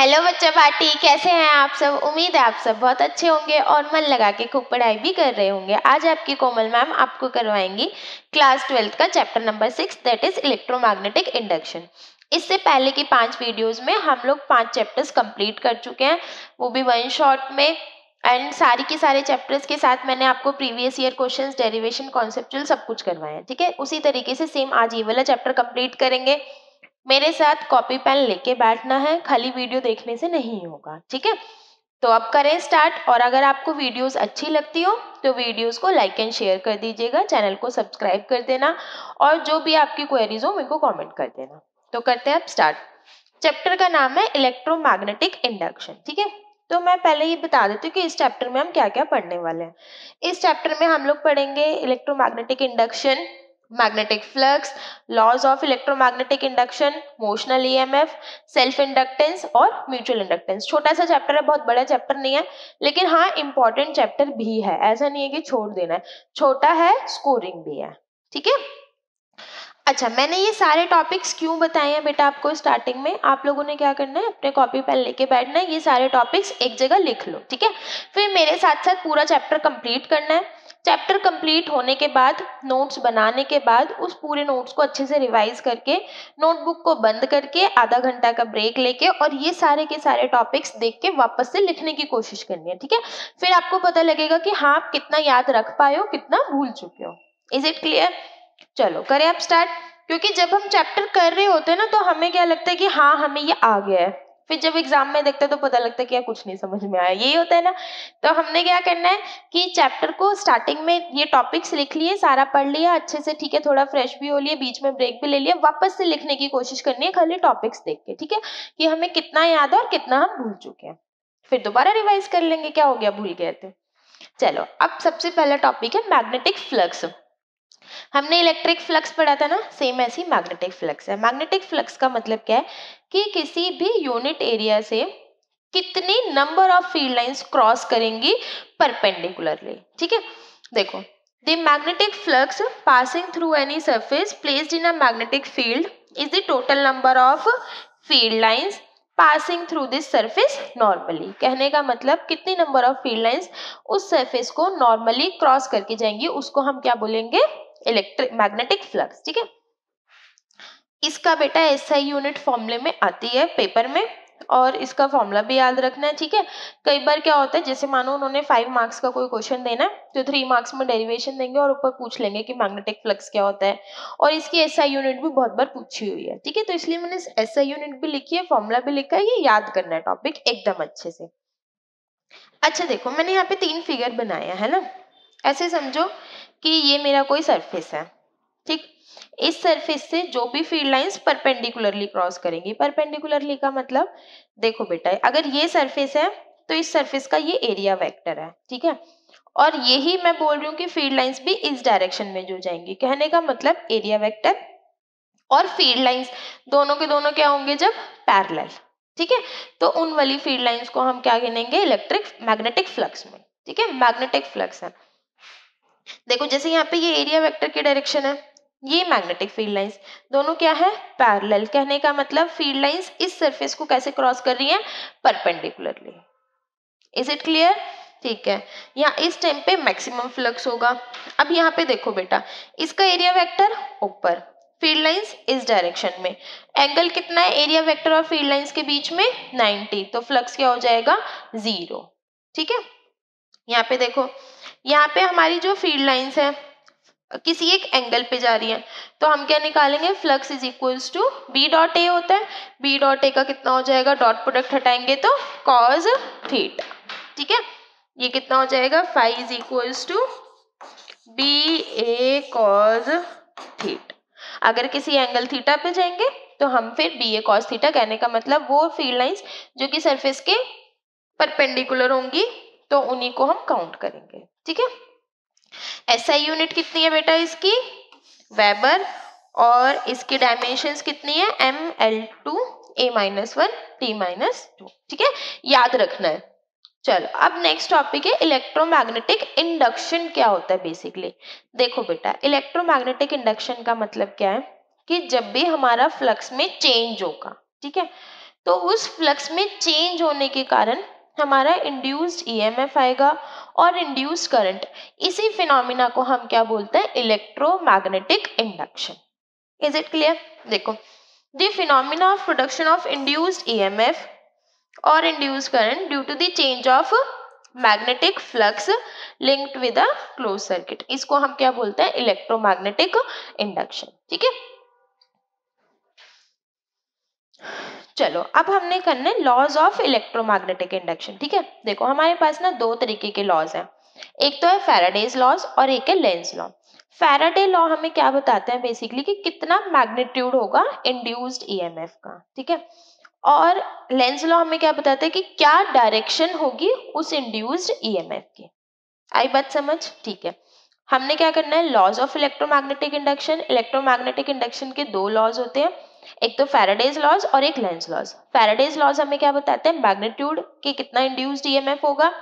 Hello बच्चा party, कैसे हैं आप सब। उम्मीद है आप सब बहुत अच्छे होंगे और मन लगा के खूब पढ़ाई भी कर रहे होंगे। आज आपकी कोमल मैम आपको करवाएंगी क्लास 12 का chapter number 6 that is electromagnetic induction. इससे पहले की 5 वीडियोस में हम लोग 5 चैप्टर्स कंप्लीट कर चुके हैं, वो भी वन शॉट में। एंड सारी के सारे चैप्टर्स के साथ मैंने आपको previous year questions, derivation, conceptual सब कुछ करवाया है। ठीक है, उसी तरीके से सेम आज ये वाला चैप्टर कंप्लीट करेंगे। मेरे साथ कॉपी पेन लेके बैठना है, खाली वीडियो देखने से नहीं होगा। ठीक है, तो अब करें स्टार्ट। और अगर आपको वीडियोस अच्छी लगती हो तो वीडियोस को लाइक एंड शेयर कर दीजिएगा, चैनल को सब्सक्राइब कर देना और जो भी आपकी क्वेरीज हो मेरे को कमेंट कर देना। तो करते हैं अब स्टार्ट। चैप्टर का नाम है इलेक्ट्रोमैग्नेटिक इंडक्शन। ठीक है, तो मैं पहले ये बता देती हूँ कि इस चैप्टर में हम क्या क्या पढ़ने वाले हैं। इस चैप्टर में हम लोग पढ़ेंगे electromagnetic induction, magnetic flux, laws of electromagnetic induction, motional EMF, self inductance और म्यूचुअल इंडक्टेंस। छोटा सा चैप्टर है, बहुत बड़ा चैप्टर नहीं है, लेकिन हाँ इंपॉर्टेंट चैप्टर भी है। ऐसा नहीं है कि छोड़ देना है, छोटा है, स्कोरिंग भी है। ठीक है, अच्छा मैंने ये सारे टॉपिक्स क्यों बताए हैं बेटा आपको स्टार्टिंग में। आप लोगों ने क्या करना है, अपने कॉपी पेन लेके बैठना है, ये सारे टॉपिक्स एक जगह लिख लो। ठीक है, फिर मेरे साथ साथ पूरा चैप्टर कंप्लीट करना है। चैप्टर कंप्लीट होने के बाद, नोट्स बनाने के बाद, उस पूरे नोट्स को अच्छे से रिवाइज करके, नोटबुक को बंद करके, आधा घंटा का ब्रेक लेके और ये सारे के सारे टॉपिक्स देख के वापस से लिखने की कोशिश करनी है। ठीक है, फिर आपको पता लगेगा कि हाँ आप कितना याद रख पाए हो, कितना भूल चुके हो। Is it clear? चलो करें अब स्टार्ट। क्योंकि जब हम चैप्टर कर रहे होते हैं ना तो हमें क्या लगता है कि हाँ हमें ये आ गया है, फिर जब एग्जाम में देखते हैं तो पता लगता है कि यार कुछ नहीं समझ में आया, यही होता है ना। तो हमने क्या करना है कि चैप्टर को स्टार्टिंग में ये टॉपिक्स लिख लिए, सारा पढ़ लिया अच्छे से। ठीक है, थोड़ा फ्रेश भी हो लिया, बीच में ब्रेक भी ले लिया, वापस से लिखने की कोशिश करनी है खाली टॉपिक्स देख के। ठीक है, कि हमें कितना याद है और कितना हम भूल चुके हैं, फिर दोबारा रिवाइज कर लेंगे, क्या हो गया भूल गए थे। चलो अब सबसे पहला टॉपिक है मैग्नेटिक फ्लक्स। हमने इलेक्ट्रिक फ्लक्स पढ़ा था ना, सेम ऐसी मैग्नेटिक फ्लक्स है। मैग्नेटिक फ्लक्स का मतलब क्या है कि किसी भी यूनिट एरिया से कितनी number of field lines cross करेंगी परपेंडिकुलरली। ठीक है, देखो the magnetic flux passing through any surface placed in a magnetic field is the total number of field lines passing through this surface normally. कहने का मतलब कितनी नंबर ऑफ फील्ड लाइंस उस surface को नॉर्मली क्रॉस करके जाएंगी, उसको हम क्या बोलेंगे, इलेक्ट्रिक मैग्नेटिक फ्लक्स। ठीक है, इसका बेटा एसआई यूनिट फॉर्मूले में आती है पेपर में, और इसका फॉर्मूला भी याद रखना है। ठीक है, कई बार क्या होता है, जैसे मानो उन्होंने 5 मार्क्स का कोई क्वेश्चन देना है तो 3 मार्क्स में डेरिवेशन देंगे और ऊपर पूछ लेंगे कि मैग्नेटिक फ्लक्स क्या होता है, और इसकी एसआई यूनिट भी बहुत बार पूछी हुई है। ठीक है, तो इसलिए मैंने एसआई यूनिट भी लिखी है, फॉर्मूला भी लिखा है, ये याद करना है टॉपिक एकदम अच्छे से। अच्छा देखो मैंने यहाँ पे 3 फिगर बनाया है ना, ऐसे समझो कि ये मेरा कोई सरफेस है। ठीक, इस सरफेस से जो भी फील्ड लाइंस परपेंडिकुलरली क्रॉस करेंगी, परपेंडिकुलरली का मतलब देखो बेटा अगर ये सरफेस है तो इस सरफेस का ये एरिया वेक्टर है। ठीक है, और यही मैं बोल रही हूँ कि फील्ड लाइंस भी इस डायरेक्शन में जो जाएंगी। कहने का मतलब एरिया वेक्टर और फील्ड लाइंस दोनों के दोनों क्या होंगे जब पैरेलल। ठीक है, तो उन वाली फील्ड लाइंस को हम क्या गिनेंगे, इलेक्ट्रिक मैग्नेटिक फ्लक्स में। ठीक है, मैग्नेटिक फ्लक्स है। देखो जैसे यहाँ पे ये एरिया वेक्टर की डायरेक्शन है, ये मैग्नेटिक फील्ड लाइंस, दोनों क्या है, पैरेलल। कहने का मतलब फील्ड लाइंस इस सरफेस को कैसे क्रॉस कर रही हैं, परपेंडिकुलरली। Is it clear? ठीक है, यहाँ इस टाइम पे मैक्सिमम फ्लक्स होगा। अब यहाँ पे देखो बेटा, इसका एरिया वेक्टर ऊपर, फील्ड लाइंस इस डायरेक्शन में, एंगल कितना है एरिया वेक्टर और फील्ड लाइंस के बीच में, 90, तो फ्लक्स क्या हो जाएगा, 0। ठीक है, यहाँ पे देखो, यहाँ पे हमारी जो फील्ड लाइंस है किसी एक एंगल पे जा रही है, तो हम क्या निकालेंगे, flux is equals to B dot A होता है, बी डॉट ए का कितना हो जाएगा, डॉट प्रोडक्ट हटाएंगे तो कॉज थीटा। ठीक है, ये कितना हो जाएगा, phi is equals to B A cos theta. अगर किसी एंगल थीटा पे जाएंगे तो हम फिर बी ए कॉज थीटा, कहने का मतलब वो फील्ड लाइंस जो कि सरफेस के परपेंडिकुलर होंगी तो उन्हीं को हम काउंट करेंगे। ठीक है, एसआई यूनिट कितनी है बेटा इसकी, वेबर, और इसकी डायमेंशंस कितनी है, ml2 a-1 t-2। ठीक है, याद रखना है। चलो अब नेक्स्ट टॉपिक है इलेक्ट्रोमैग्नेटिक इंडक्शन। क्या होता है बेसिकली, देखो बेटा इलेक्ट्रोमैग्नेटिक इंडक्शन का मतलब क्या है कि जब भी हमारा फ्लक्स में चेंज होगा, ठीक है, तो उस फ्लक्स में चेंज होने के कारण हमारा इंड्यूस्ड ईएमएफ आएगा और इंड्यूस्ड करंट। इसी फिनोमिना को हम क्या बोलते हैं? Electromagnetic induction. Is it clear? देखो, the phenomena of production of induced EMF और induced current due to the change of magnetic flux linked with a close circuit, इसको हम क्या बोलते हैं? Electromagnetic induction. ठीक है, चलो अब हमने करने लॉज ऑफ इलेक्ट्रोमैग्नेटिक इंडक्शन। ठीक है, देखो हमारे पास ना दो तरीके के लॉज हैं, एक तो है फैराडेज लॉज और एक है लेंज लॉ। फैराडे लॉ हमें क्या बताते हैं बेसिकली कि कितना मैग्नीट्यूड होगा इंड्यूस्ड ईएमएफ का। ठीक है, और लेंज लॉ हमें क्या बताता है कि क्या डायरेक्शन होगी उस इंड्यूस्ड ईएमएफ की। आई बात समझ? ठीक है, हमने क्या करना है? Laws of electromagnetic induction. Electromagnetic induction के दो लॉज होते हैं, एक तो फैराडेज लॉज और एक लेंज लॉज। फैराडेज लॉज हमें क्या बताते हैं? मैग्नीट्यूड के कितना इंड्यूस्ड ईएमएफ होगा,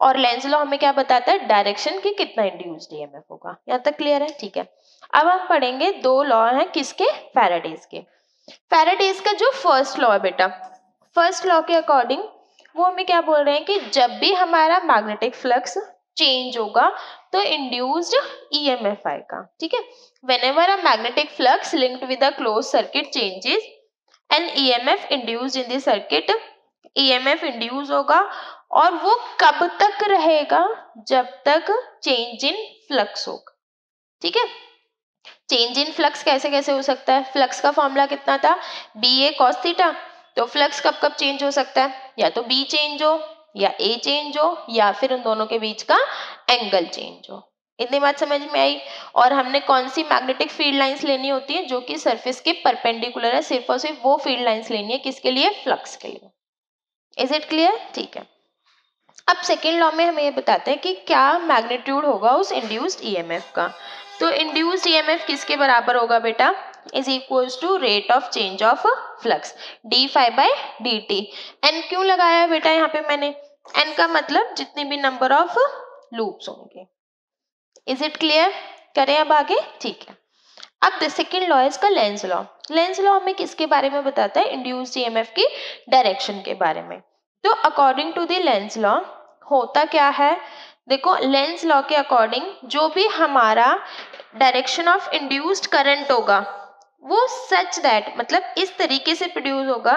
और लेंज लॉ हमें क्या बताता है? डायरेक्शन के कितना इंड्यूस्ड ईएमएफ होगा। यहाँ तक क्लियर है? ठीक है, अब हम पढ़ेंगे दो लॉ हैं किसके? फैराडेज के। फैराडेज का जो फर्स्ट लॉ है बेटा, फर्स्ट लॉ के अकॉर्डिंग वो हमें क्या बोल रहे हैं कि जब भी हमारा मैग्नेटिक फ्लक्स चेंज होगा तो इंड्यूस्ड ईएमएफ आएगा। ठीक है, whenever a magnetic flux linked with a closed circuit changes an EMF induced in the circuit, EMF induce होगा और वो कब तक रहेगा? जब तक चेंज इन फ्लक्स होगा। ठीक है, चेंज इन फ्लक्स कैसे कैसे हो सकता है? फ्लक्स का फॉर्मूला कितना था? B A cos theta. तो फ्लक्स कब कब चेंज हो सकता है? या तो बी चेंज हो, या ए चेंज हो, या फिर उन दोनों के बीच का एंगल चेंज हो। इतनी बात समझ में आई? और हमने कौन सी मैग्नेटिक फील्ड लाइंस लेनी होती है? जो कि सरफेस के परपेंडिकुलर है, सिर्फ और सिर्फ वो फील्ड लाइंस लेनी है। किसके लिए? फ्लक्स के लिए। Is it clear? ठीक है, अब सेकेंड लॉ में हमें ये बताते हैं कि क्या मैग्नीट्यूड होगा उस इंड्यूस्ड ईएमएफ का। तो इंड्यूस्ड ईएमएफ किसके बराबर होगा बेटा? Is equals to rate of change of flux D phi by D T. N क्यों लगाया है बेटा यहाँ पे मैंने? एन का मतलब जितने भी नंबर ऑफ लूप्स होंगे। Is it clear? करें अब आगे? ठीक है, अब द सेकेंड लॉ इसका लेंज लॉ। लेंज लॉ हमें किसके बारे में बताता है? इंड्यूस्ड ईएमएफ की डायरेक्शन के बारे में। तो according to the Lenz law होता क्या है? देखो, लेंज लॉ के अकॉर्डिंग जो भी हमारा डायरेक्शन ऑफ इंड्यूस्ड करंट होगा वो सच दैट, मतलब इस तरीके से प्रोड्यूस होगा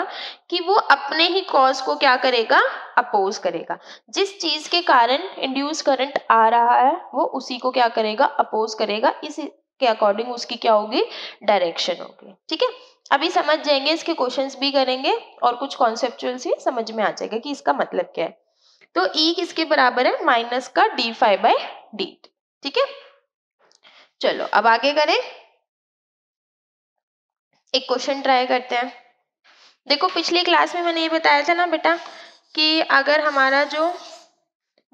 कि वो अपने ही कॉज को क्या करेगा? अपोज करेगा। जिस चीज के कारण इंड्यूस करंट आ रहा है वो उसी को क्या करेगा? अपोज करेगा। इस के अकॉर्डिंग उसकी क्या होगी? डायरेक्शन होगी। ठीक है, अभी समझ जाएंगे, इसके क्वेश्चंस भी करेंगे और कुछ कॉन्सेप्चुअल से समझ में आ जाएगा कि इसका मतलब क्या है। तो ई किसके बराबर है? माइनस का डी फाइव बाई डी। ठीक है, चलो अब आगे करें, एक क्वेश्चन ट्राई करते हैं। देखो, पिछली क्लास में मैंने ये बताया था ना बेटा कि अगर हमारा जो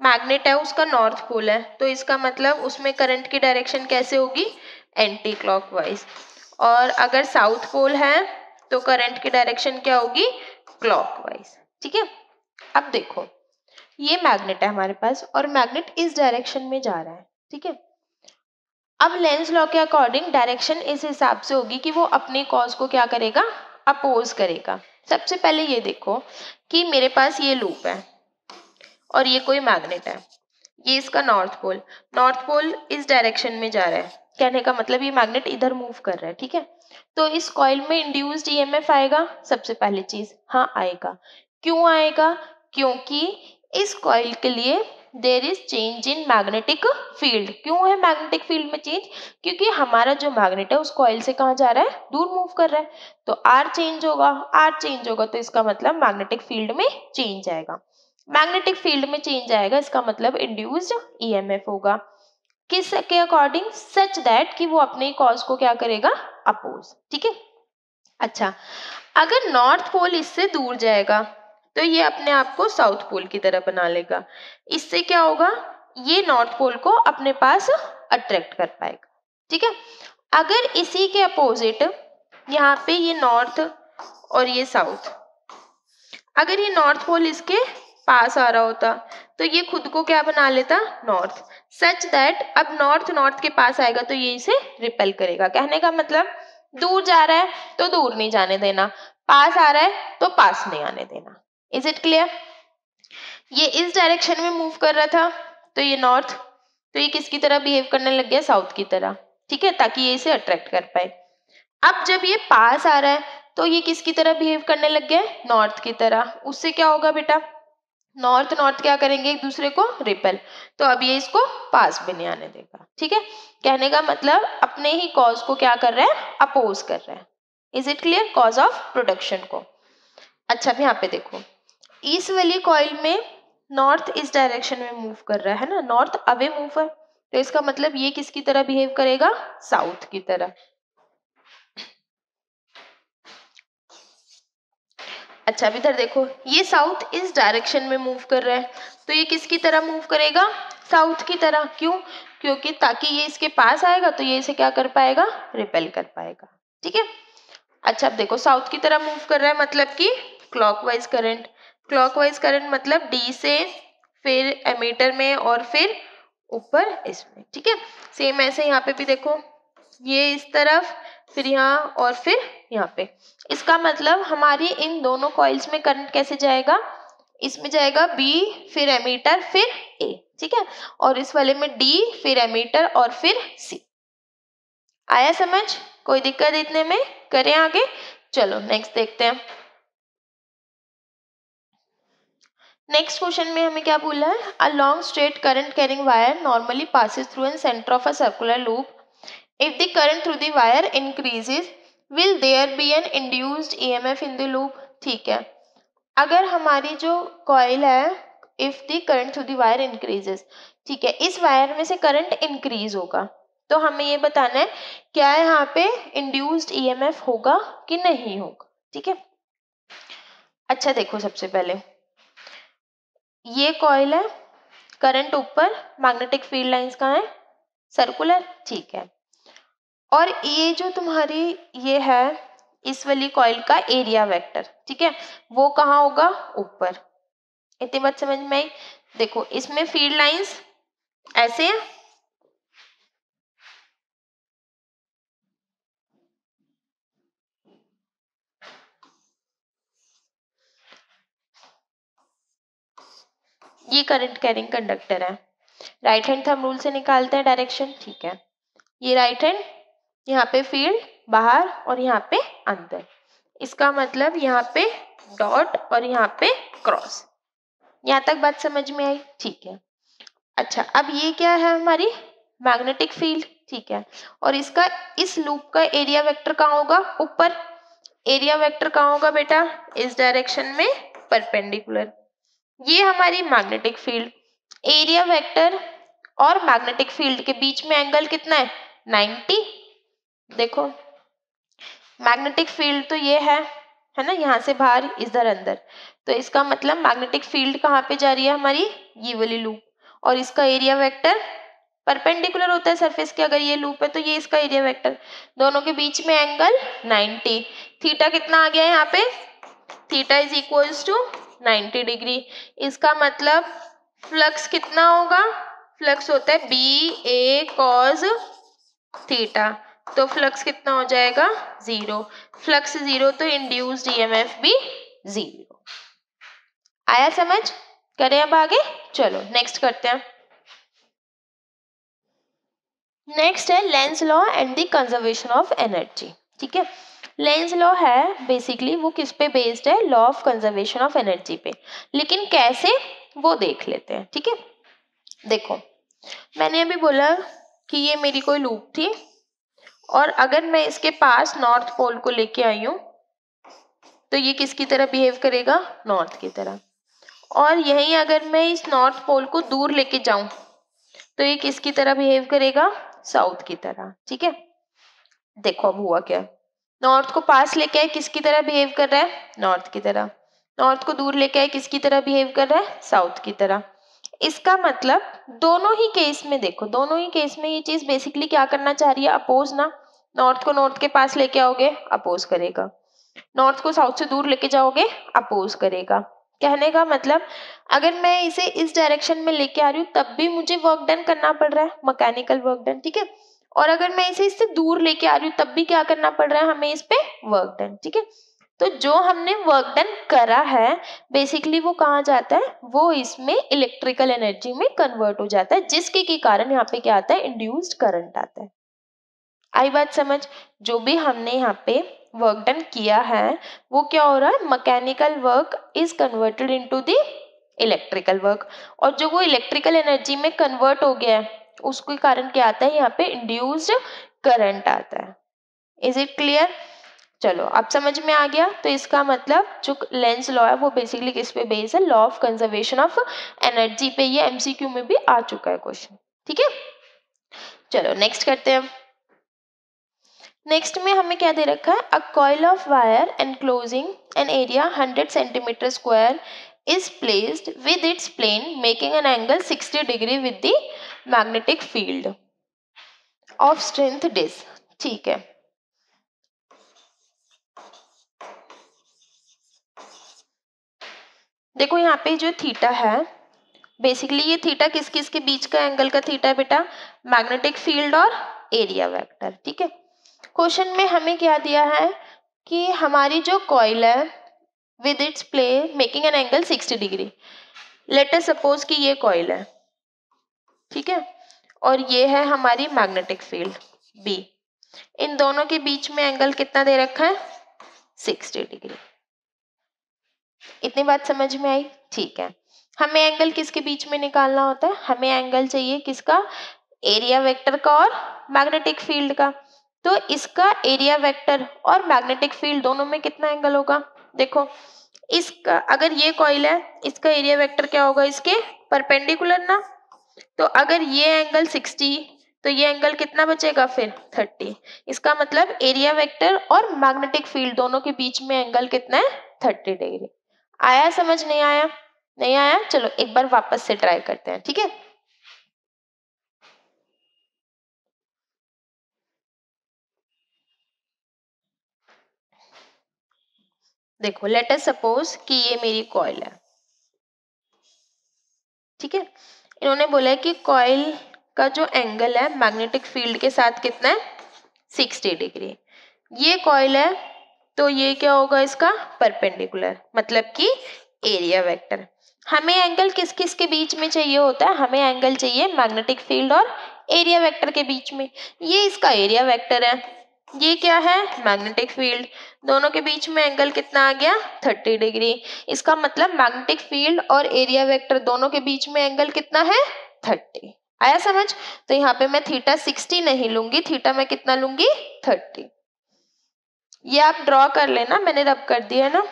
मैग्नेट है उसका नॉर्थ पोल है तो इसका मतलब उसमें करंट की डायरेक्शन कैसे होगी? Anti clockwise. और अगर साउथ पोल है तो करंट की डायरेक्शन क्या होगी? क्लॉकवाइज। ठीक है, अब देखो ये मैग्नेट है हमारे पास और मैग्नेट इस डायरेक्शन में जा रहा है। ठीक है, अब लेंज लॉ के अकॉर्डिंग डायरेक्शन इस हिसाब से होगी कि वो अपने कॉज को क्या करेगा? अपोज करेगा। सबसे पहले ये देखो कि मेरे पास ये लूप है और ये कोई मैग्नेट है, ये इसका नॉर्थ पोल इस डायरेक्शन में जा रहा है। कहने का मतलब ये मैग्नेट इधर मूव कर रहा है। ठीक है, तो इस कॉइल में इंड्यूस्ड ईएमएफ आएगा। सबसे पहली चीज, हाँ आएगा। क्यों आएगा? क्योंकि इस कॉइल के लिए there is change in magnetic field. क्यों है मैग्नेटिक फील्ड में चेंज? क्योंकि हमारा जो मैग्नेट है उस कॉइल से कहाँ जा रहा है? दूर मूव कर रहा है। तो आर चेंज होगा तो इसका मतलब मैग्नेटिक फील्ड में चेंज आएगा। मैग्नेटिक फील्ड में चेंज आएगा, इसका मतलब इंड्यूस्ड ईएमएफ होगा। किस के अकॉर्डिंग? सच दैट कि वो अपने कॉज को क्या करेगा? अपोज। ठीक है, अच्छा अगर नॉर्थ पोल इससे दूर जाएगा तो ये अपने आप को साउथ पोल की तरह बना लेगा। इससे क्या होगा? ये नॉर्थ पोल को अपने पास अट्रैक्ट कर पाएगा। ठीक है, अगर इसी के अपोजिट यहाँ पे ये नॉर्थ और ये साउथ, अगर ये नॉर्थ पोल इसके पास आ रहा होता तो ये खुद को क्या बना लेता? नॉर्थ। सच दैट अब नॉर्थ के पास आएगा तो ये इसे रिपेल करेगा। कहने का मतलब दूर जा रहा है तो दूर नहीं जाने देना, पास आ रहा है तो पास नहीं आने देना। Is it clear? ये इस डायरेक्शन में मूव कर रहा था तो ये नॉर्थ, तो ये किसकी तरह बिहेव करने लग गया? साउथ की तरह, ठीक है, ताकि ये इसे अट्रैक्ट कर पाए। अब जब ये पास आ रहा है तो ये किसकी तरह बिहेव करने लग गया? नॉर्थ की तरह। उससे क्या होगा बेटा? नॉर्थ नॉर्थ क्या करेंगे? एक दूसरे को रिपेल, तो अब ये इसको पास भी नहीं आने देगा, ठीक है। कहने का मतलब अपने ही कॉज को क्या कर रहा है? अपोज कर रहा है। Is it clear? Cause of production को। अच्छा अब यहाँ पे देखो, इस वाली कॉइल में नॉर्थ इस डायरेक्शन में मूव कर रहा है ना, नॉर्थ अवे मूव है, तो इसका मतलब ये किसकी तरह बिहेव करेगा? साउथ की तरह। अच्छा अब इधर देखो, ये साउथ इस डायरेक्शन में मूव कर रहा है, तो ये किसकी तरह मूव करेगा? साउथ की तरह। क्यों? क्योंकि ताकि ये इसके पास आएगा तो ये इसे क्या कर पाएगा? रिपेल कर पाएगा, ठीक है। अच्छा अब देखो, साउथ की तरह मूव कर रहा है मतलब कि क्लॉकवाइज करंट। क्लॉकवाइज करंट मतलब डी से, फिर एमीटर में और फिर ऊपर इसमें, ठीक है। सेम ऐसे यहाँ पे भी देखो, ये इस तरफ, फिर यहाँ और फिर यहाँ पे। इसका मतलब हमारी इन दोनों कॉइल्स में करंट कैसे जाएगा? इसमें जाएगा बी, फिर एमीटर, फिर ए, ठीक है, और इस वाले में डी, फिर एमीटर और फिर सी। आया समझ? कोई दिक्कत इतने में? करें आगे? चलो नेक्स्ट देखते हैं। नेक्स्ट क्वेश्चन में हमें क्या बोला है? A long straight current carrying wire normally passes through a center of a circular loop. If the current through the wire increases, will there be an induced EMF in the loop? ठीक है, अगर हमारी जो coil है, if the current through the wire increases, ठीक है, इस wire में से करंट इंक्रीज होगा, तो हमें ये बताना है क्या यहाँ पे इंड्यूस्ड ईएमएफ होगा कि नहीं होगा, ठीक है। अच्छा देखो, सबसे पहले ये कॉइल है, करंट ऊपर, मैग्नेटिक फील्ड लाइंस कहाँ है? सर्कुलर, ठीक है। और ये जो तुम्हारी ये है, इस वाली कॉइल का एरिया वेक्टर, ठीक है, वो कहाँ होगा? ऊपर। इतनी बात समझ में आई? देखो इसमें फील्ड लाइंस ऐसे हैं, ये करंट कैरिंग कंडक्टर है। राइट हैंड थंब रूल से निकालते हैं डायरेक्शन, ठीक है। ये राइट हैंड, यहाँ पे फील्ड बाहर और यहाँ पे अंदर, इसका मतलब यहाँ पे डॉट और यहाँ पे क्रॉस। यहाँ तक बात समझ में आई? ठीक है। अच्छा अब ये क्या है? हमारी मैग्नेटिक फील्ड, ठीक है, और इसका इस लूप का एरिया वेक्टर कहाँ होगा? ऊपर। एरिया वेक्टर कहाँ होगा बेटा? इस डायरेक्शन में परपेंडिकुलर। ये हमारी मैग्नेटिक फील्ड, एरिया वेक्टर और मैग्नेटिक फील्ड के बीच में एंगल कितना है? 90। देखो मैग्नेटिक फील्ड तो ये है ना, यहाँ से बाहर इधर अंदर, तो इसका मतलब मैग्नेटिक फील्ड कहाँ पे जा रही है? हमारी ये वाली लूप, और इसका एरिया वेक्टर परपेंडिकुलर होता है सरफेस के, अगर ये लूप है तो ये इसका एरिया वेक्टर, दोनों के बीच में एंगल 90। थीटा कितना आ गया है यहाँ पे? Theta is equals to 90 degree. इसका मतलब फ्लक्स कितना होगा? फ्लक्स होता है बी ए कॉस थीटा, तो फ्लक्स कितना हो जाएगा? 0। फ्लक्स 0 तो इंड्यूस्ड ईएमएफ भी 0। आया समझ? करें अब आगे? चलो नेक्स्ट करते हैं। नेक्स्ट है Lenz law and the conservation of energy, ठीक है। लेंस लॉ है बेसिकली, वो किस पे बेस्ड है? Law of conservation of energy पे, लेकिन कैसे वो देख लेते हैं, ठीक है। देखो मैंने अभी बोला कि ये मेरी कोई लूप थी, और अगर मैं इसके पास नॉर्थ पोल को लेके आई हूँ तो ये किसकी तरह बिहेव करेगा? नॉर्थ की तरह। और यहीं अगर मैं इस नॉर्थ पोल को दूर लेके जाऊं तो ये किसकी तरह बिहेव करेगा? साउथ की तरह, ठीक है। देखो अब हुआ क्या, नॉर्थ को पास लेके आए, किसकी तरह बिहेव कर रहा है? नॉर्थ की तरह। नॉर्थ को दूर लेके आए, किसकी तरह बिहेव कर रहा है? साउथ की तरह। इसका मतलब दोनों ही केस में देखो, दोनों ही केस में ये चीज बेसिकली क्या करना चाह रही है? अपोज ना। नॉर्थ को नॉर्थ के पास लेके आओगे, अपोज करेगा। नॉर्थ को साउथ से दूर लेके जाओगे, अपोज करेगा। कहने का मतलब अगर मैं इसे इस डायरेक्शन में लेके आ रही हूँ तब भी मुझे वर्क डन करना पड़ रहा है, मैकेनिकल वर्क डन, ठीक है। और अगर मैं इसे इससे दूर लेके आ रही हूँ तब भी क्या करना पड़ रहा है हमें? इस पे वर्क डन, ठीक है। तो जो हमने वर्क डन करा है बेसिकली वो कहाँ जाता है, वो इसमें इलेक्ट्रिकल एनर्जी में कन्वर्ट हो जाता है, जिसके के कारण यहाँ पे क्या आता है, इंड्यूस्ड करंट आता है। आई बात समझ। जो भी हमने यहाँ पे वर्क डन किया है वो क्या हो रहा है, mechanical work is converted into the electrical work, और जो वो इलेक्ट्रिकल एनर्जी में कन्वर्ट हो गया है उसके कारण क्या आता है, यहाँ पे इंड्यूस्ड करंट आता है। Is it clear? चलो अब समझ में आ गया। तो इसका मतलब जो लेंस लॉ है वो बेसिकली किस पे बेस है, law of conservation of energy पे। ये एमसीक्यू में भी आ चुका है क्वेश्चन, ठीक है। चलो नेक्स्ट करते हैं। नेक्स्ट में हमें क्या दे रखा है, a coil of wire enclosing an area 100 centimetre square is placed with its plane making an angle 60 degree with the magnetic field of strength dis। ठीक है, देखो यहाँ पे जो थीटा है बेसिकली ये थीटा किस किस के बीच का एंगल का थीटा है बेटा, मैग्नेटिक फील्ड और एरिया वेक्टर, ठीक है। क्वेश्चन में हमें क्या दिया है कि हमारी जो कॉइल है with its play making an angle 60 degree. Let us suppose कि ये कॉइल है, ठीक है, और ये है हमारी मैग्नेटिक फील्ड बी। इन दोनों के बीच में एंगल कितना दे रखा है, 60 डिग्री। इतनी बात समझ में आई? ठीक है। हमें एंगल किसके बीच में निकालना होता है, हमें एंगल चाहिए किसका, एरिया वेक्टर का और मैग्नेटिक फील्ड का। तो इसका एरिया वेक्टर और मैग्नेटिक फील्ड दोनों में कितना एंगल होगा, देखो इसका अगर ये कॉइल है इसका एरिया वेक्टर क्या होगा, इसके परपेंडिकुलर ना। तो अगर ये एंगल 60 तो ये एंगल कितना बचेगा फिर 30। इसका मतलब एरिया वेक्टर और मैग्नेटिक फील्ड दोनों के बीच में एंगल कितना है, 30 डिग्री। आया समझ, नहीं आया? नहीं आया, चलो एक बार वापस से ट्राई करते हैं, ठीक है। देखो लेट अस सपोज कि ये मेरी कॉइल है, ठीक है। इन्होंने बोला है कि कॉइल का जो एंगल है मैग्नेटिक फील्ड के साथ कितना है, 60 डिग्री। ये कॉइल है तो ये क्या होगा, इसका परपेंडिकुलर, मतलब कि एरिया वेक्टर। हमें एंगल किस किस के बीच में चाहिए होता है, हमें एंगल चाहिए मैग्नेटिक फील्ड और एरिया वेक्टर के बीच में। ये इसका एरिया वेक्टर है, ये क्या है, मैग्नेटिक फील्ड। दोनों के बीच में एंगल कितना आ गया, 30 डिग्री। इसका मतलब मैग्नेटिक फील्ड और एरिया वेक्टर दोनों के बीच में एंगल कितना है, 30। आया समझ? तो यहाँ पे मैं थीटा 60 नहीं लूंगी, थीटा मैं कितना लूंगी, 30। ये आप ड्रॉ कर लेना, मैंने रब कर दिया है ना।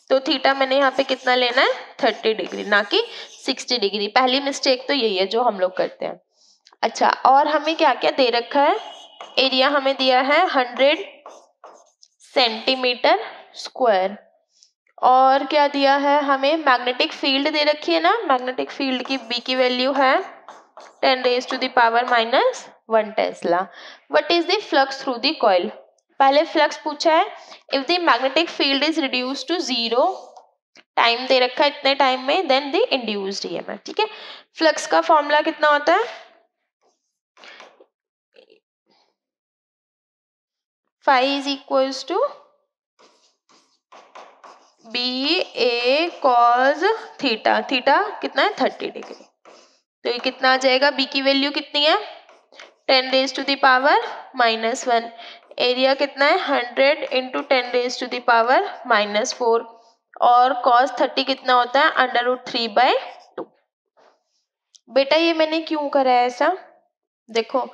तो थीटा मैंने यहाँ पे कितना लेना है, 30 डिग्री, ना कि 60 डिग्री। पहली मिस्टेक तो यही है जो हम लोग करते हैं। अच्छा, और हमें क्या क्या दे रखा है, एरिया हमें दिया है 100 सेंटीमीटर स्क्वायर, और क्या दिया है हमें, मैग्नेटिक फील्ड दे रखी है ना। मैग्नेटिक फील्ड की बी की वैल्यू है 10⁻⁻1 tesla. What is the flux through the coil. पहले फ्लक्स पूछा है, if the magnetic field is reduce to 0, time दे रखा है इतने टाइम में, देन द इंड्यूस्ड ईएमएफ, ठीक है। फ्लक्स का फॉर्मूला कितना होता है, phi is equals to B A cos theta. Theta कितना है, 30 डिग्री। तो ये कितना आ जाएगा, बी की वैल्यू कितनी है, 10⁻⁻1। एरिया कितना है, 100 इंटू 10⁻⁻4। और cos 30 कितना होता है, √3/2। बेटा ये मैंने क्यों करा है ऐसा, देखो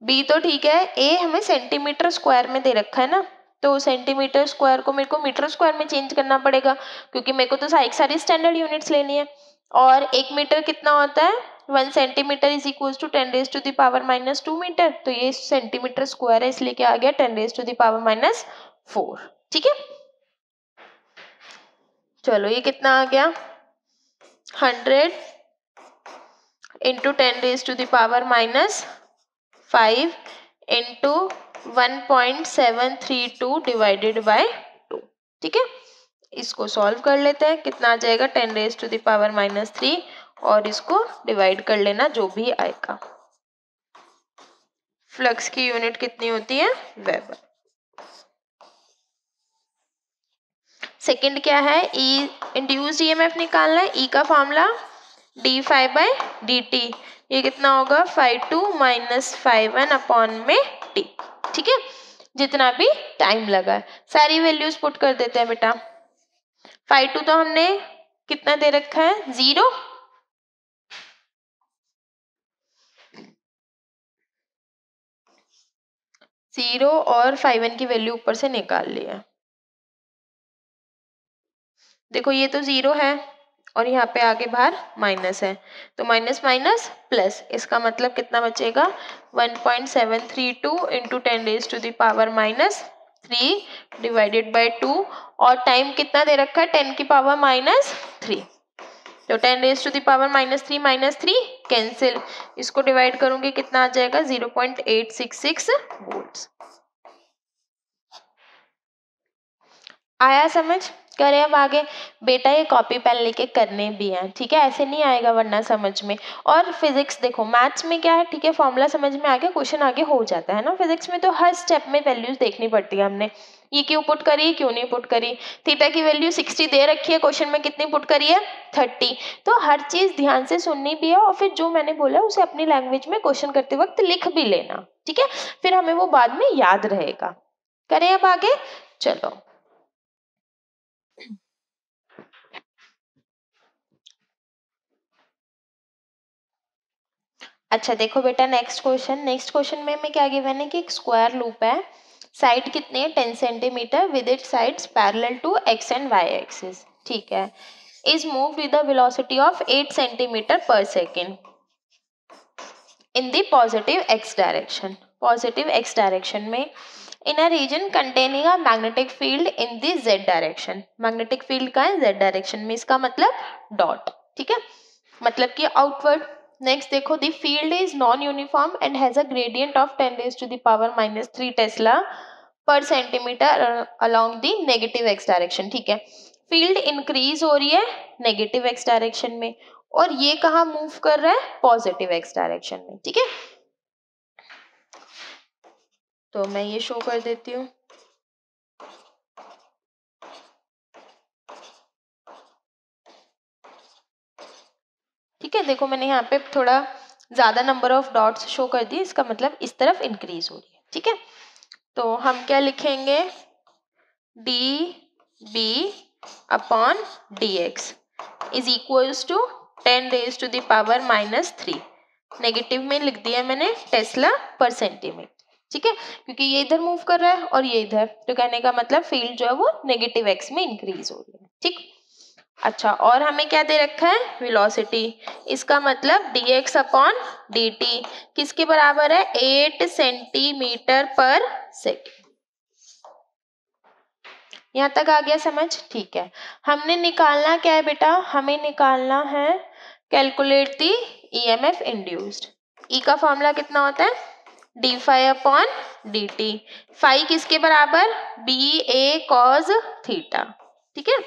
बी तो ठीक है, ए हमें सेंटीमीटर स्क्वायर में दे रखा है ना। तो सेंटीमीटर स्क्वायर को मेरे को मीटर स्क्वायर में चेंज करना पड़ेगा, क्योंकि मेरे को तो सारी स्टैंडर्ड यूनिट्स लेनी है। और 1 मीटर कितना होता है, 1 centimetre is equal to 10⁻⁻2 metre. तो ये सेंटीमीटर स्क्वायर है, इसलिए क्या आ गया, 10⁻⁻4, ठीक है। चलो ये कितना आ गया, 100 इंटू 10⁻⁻5 इंटू 1.732 डिवाइडेड बाय 2, ठीक है। इसको सॉल्व कर लेते हैं, कितना आ जाएगा, 10⁻⁻3, और इसको डिवाइड कर लेना जो भी आएगा। फ्लक्स की यूनिट कितनी होती है, वेबर। सेकंड क्या है, ई इंड्यूस्ड ईएमएफ निकालना है। ई का formula D phi by D T, ये कितना होगा 5 माइनस 5 अपॉन में टी। ठीक है, जितना भी टाइम लगा है सारी वैल्यूज पुट कर देते हैं बेटा। 5 तो हमने कितना दे रखा है 0, और 5 की वैल्यू ऊपर से निकाल लिया। देखो ये तो 0 है और यहाँ पे आगे बाहर माइनस है, तो माइनस माइनस प्लस, इसका मतलब कितना बचेगा 1.732 इंटू 10⁻³ डिवाइडेड बाई 2, और टाइम कितना दे रखा है 10⁻³ तो 10⁻³ माइनस 3 कैंसिल, इसको डिवाइड करूंगी कितना आ जाएगा 0.866 वोल्ट्स। आया समझ? करें अब आगे। बेटा ये कॉपी पेन लेके करने भी हैं, ठीक है, ऐसे नहीं आएगा वरना समझ में। और फिजिक्स देखो, मैथ्स में क्या है, ठीक है, फॉर्मूला समझ में आ गया, क्वेश्चन आगे हो जाता है ना। फिजिक्स में तो हर स्टेप में वैल्यूज देखनी पड़ती है हमने, ये क्यों पुट करी, क्यों नहीं पुट करी। थीटा की वैल्यू 60 दे रखी है, क्वेश्चन में कितनी पुट करी है 30, तो हर चीज ध्यान से सुननी भी है, और फिर जो मैंने बोला उसे अपनी लैंग्वेज में क्वेश्चन करते वक्त लिख भी लेना, ठीक है, फिर हमें वो बाद में याद रहेगा। करें अब आगे, चलो। अच्छा देखो बेटा, नेक्स्ट क्वेश्चन में क्या गिवन है कि एक स्क्वायर लूप है, साइड कितनी है 10 centimetre with it sides parallel to X and Y axis, ठीक है, is moved with the velocity of 8 centimetre per second in the positive X direction में in a region containing a magnetic field in the Z direction. Magnetic field का है Z direction में, इसका मतलब dot, ठीक है, मतलब कि आउटवर्ड। नेक्स्ट देखो, the field is non uniform and has a gradient of 10⁻³ tesla per centimetre along the negative X direction, ठीक है, फील्ड इंक्रीज हो रही है नेगेटिव एक्स डायरेक्शन में, और ये कहाँ मूव कर रहा है पॉजिटिव एक्स डायरेक्शन में, ठीक है। तो मैं ये शो कर देती हूँ। ठीक है, देखो मैंने यहाँ पे थोड़ा ज्यादा नंबर ऑफ डॉट्स शो कर दिए, इसका मतलब इस तरफ इंक्रीज हो रही है, ठीक है। तो हम क्या लिखेंगे, D B upon D X is equals to 10⁻³ negative में लिख दिया मैंने टेस्ला पर सेंटीमीटर, ठीक है, क्योंकि ये इधर मूव कर रहा है और ये इधर, तो कहने का मतलब फील्ड जो है वो नेगेटिव एक्स में इंक्रीज हो रही है, ठीक। अच्छा, और हमें क्या दे रखा है वेलोसिटी, इसका मतलब dx अपॉन dt किसके बराबर है 8 सेंटीमीटर पर सेकेंड। यहाँ तक आ गया समझ, ठीक है। हमने निकालना क्या है बेटा, हमें निकालना है calculate the EMF induced. E का फॉर्मूला कितना होता है D phi upon D T, phi किसके बराबर बी ए कॉज थीटा, ठीक है।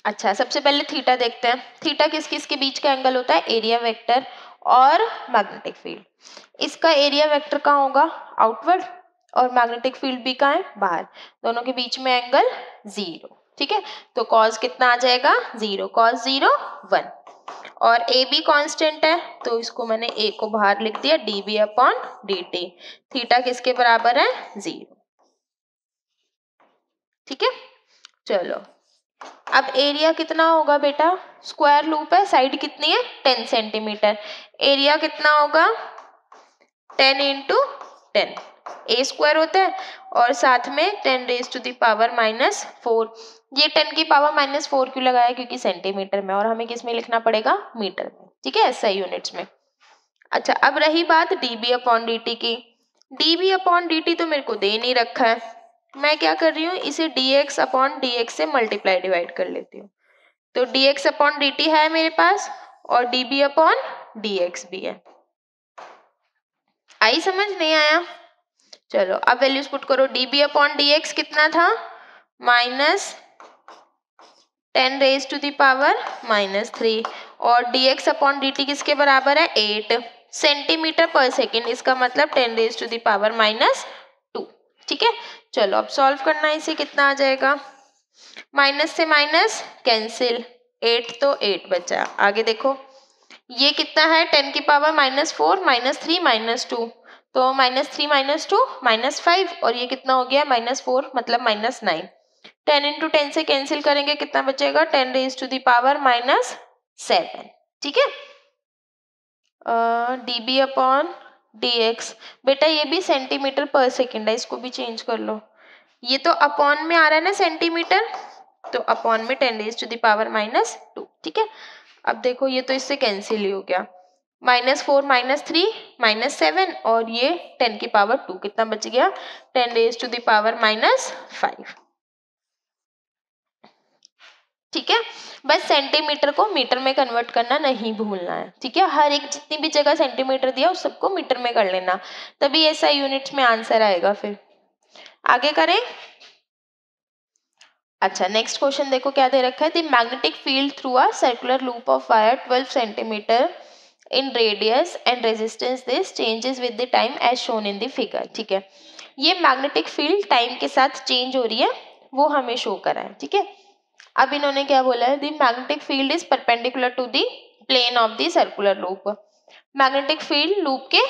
अच्छा, सबसे पहले थीटा देखते हैं। थीटा किस किस के बीच का एंगल होता है, एरिया वेक्टर और मैग्नेटिक फील्ड। इसका एरिया वेक्टर कहाँ होगा आउटवर्ड, और मैग्नेटिक फील्ड भी कहाँ है बाहर, दोनों के बीच में एंगल 0, ठीक है। तो कॉस कितना आ जाएगा 0, कॉस 0 1, और ए बी कॉन्स्टेंट है तो इसको मैंने ए को बाहर लिख दिया D B upon D T, theta किसके बराबर है 0, ठीक है। चलो, अब एरिया कितना होगा बेटा, स्क्वायर लूप है, साइड कितनी है 10 सेंटीमीटर, एरिया कितना होगा 10 इंटू 10, ए स्क्वायर होता है और साथ में 10⁻⁻⁴। ये 10 की पावर -4 क्यों लगाया, क्योंकि सेंटीमीटर में, और हमें किस में लिखना पड़ेगा मीटर में, ठीक है, एसआई यूनिट्स में। अच्छा, अब रही बात डीबी अपॉन डी की, डीबी अपॉन डी तो मेरे को दे नहीं रखा है, मैं क्या कर रही हूँ इसे dx अपॉन dx से मल्टीप्लाई डिवाइड कर लेती हूँ, तो dx अपॉन dt है मेरे पास और db अपॉन dx भी है। आई समझ, नहीं आया? चलो अब वैल्यूज पुट करो, db अपॉन dx कितना था -10⁻³ और dx अपॉन dt किसके बराबर है 8, सेंटीमीटर पर सेकेंड, इसका मतलब 10⁻⁻²। ठीक है, चलो अब सॉल्व करना है इसे। कितना आ जाएगा, माइनस से माइनस कैंसिल, 8 तो 8 बचा। आगे देखो ये कितना है, 10⁻⁻4 -3 -2, तो -3 -2 -5, और ये कितना हो गया -4 मतलब -9। 10 × 10 से कैंसिल करेंगे, कितना बचेगा 10⁻⁻7। ठीक है, dB/dx, बेटा ये भी सेंटीमीटर पर सेकेंड है, इसको भी चेंज कर लो। ये तो अपॉन में आ रहा है ना सेंटीमीटर, तो अपॉन में 10⁻⁻2। ठीक है, अब देखो ये तो इससे कैंसिल ही हो गया, -4 -3 -7, और ये 10⁻2, कितना बच गया 10⁻⁻5। ठीक है, बस सेंटीमीटर को मीटर में कन्वर्ट करना नहीं भूलना है। ठीक है, हर एक जितनी भी जगह सेंटीमीटर दिया उस सबको मीटर में कर लेना, तभी ऐसा यूनिट्स में आंसर आएगा। फिर आगे करें। अच्छा, नेक्स्ट क्वेश्चन देखो क्या दे रखा है, the magnetic field through a circular loop of wire 12 centimetre in radius and resistance this changes with the time as shown in the figure. ठीक है, ये मैग्नेटिक फील्ड टाइम के साथ चेंज हो रही है, वो हमें शो करा है। ठीक है, अब इन्होंने क्या बोला है, the magnetic field is perpendicular to the plane of the circular loop. Magnetic field loop के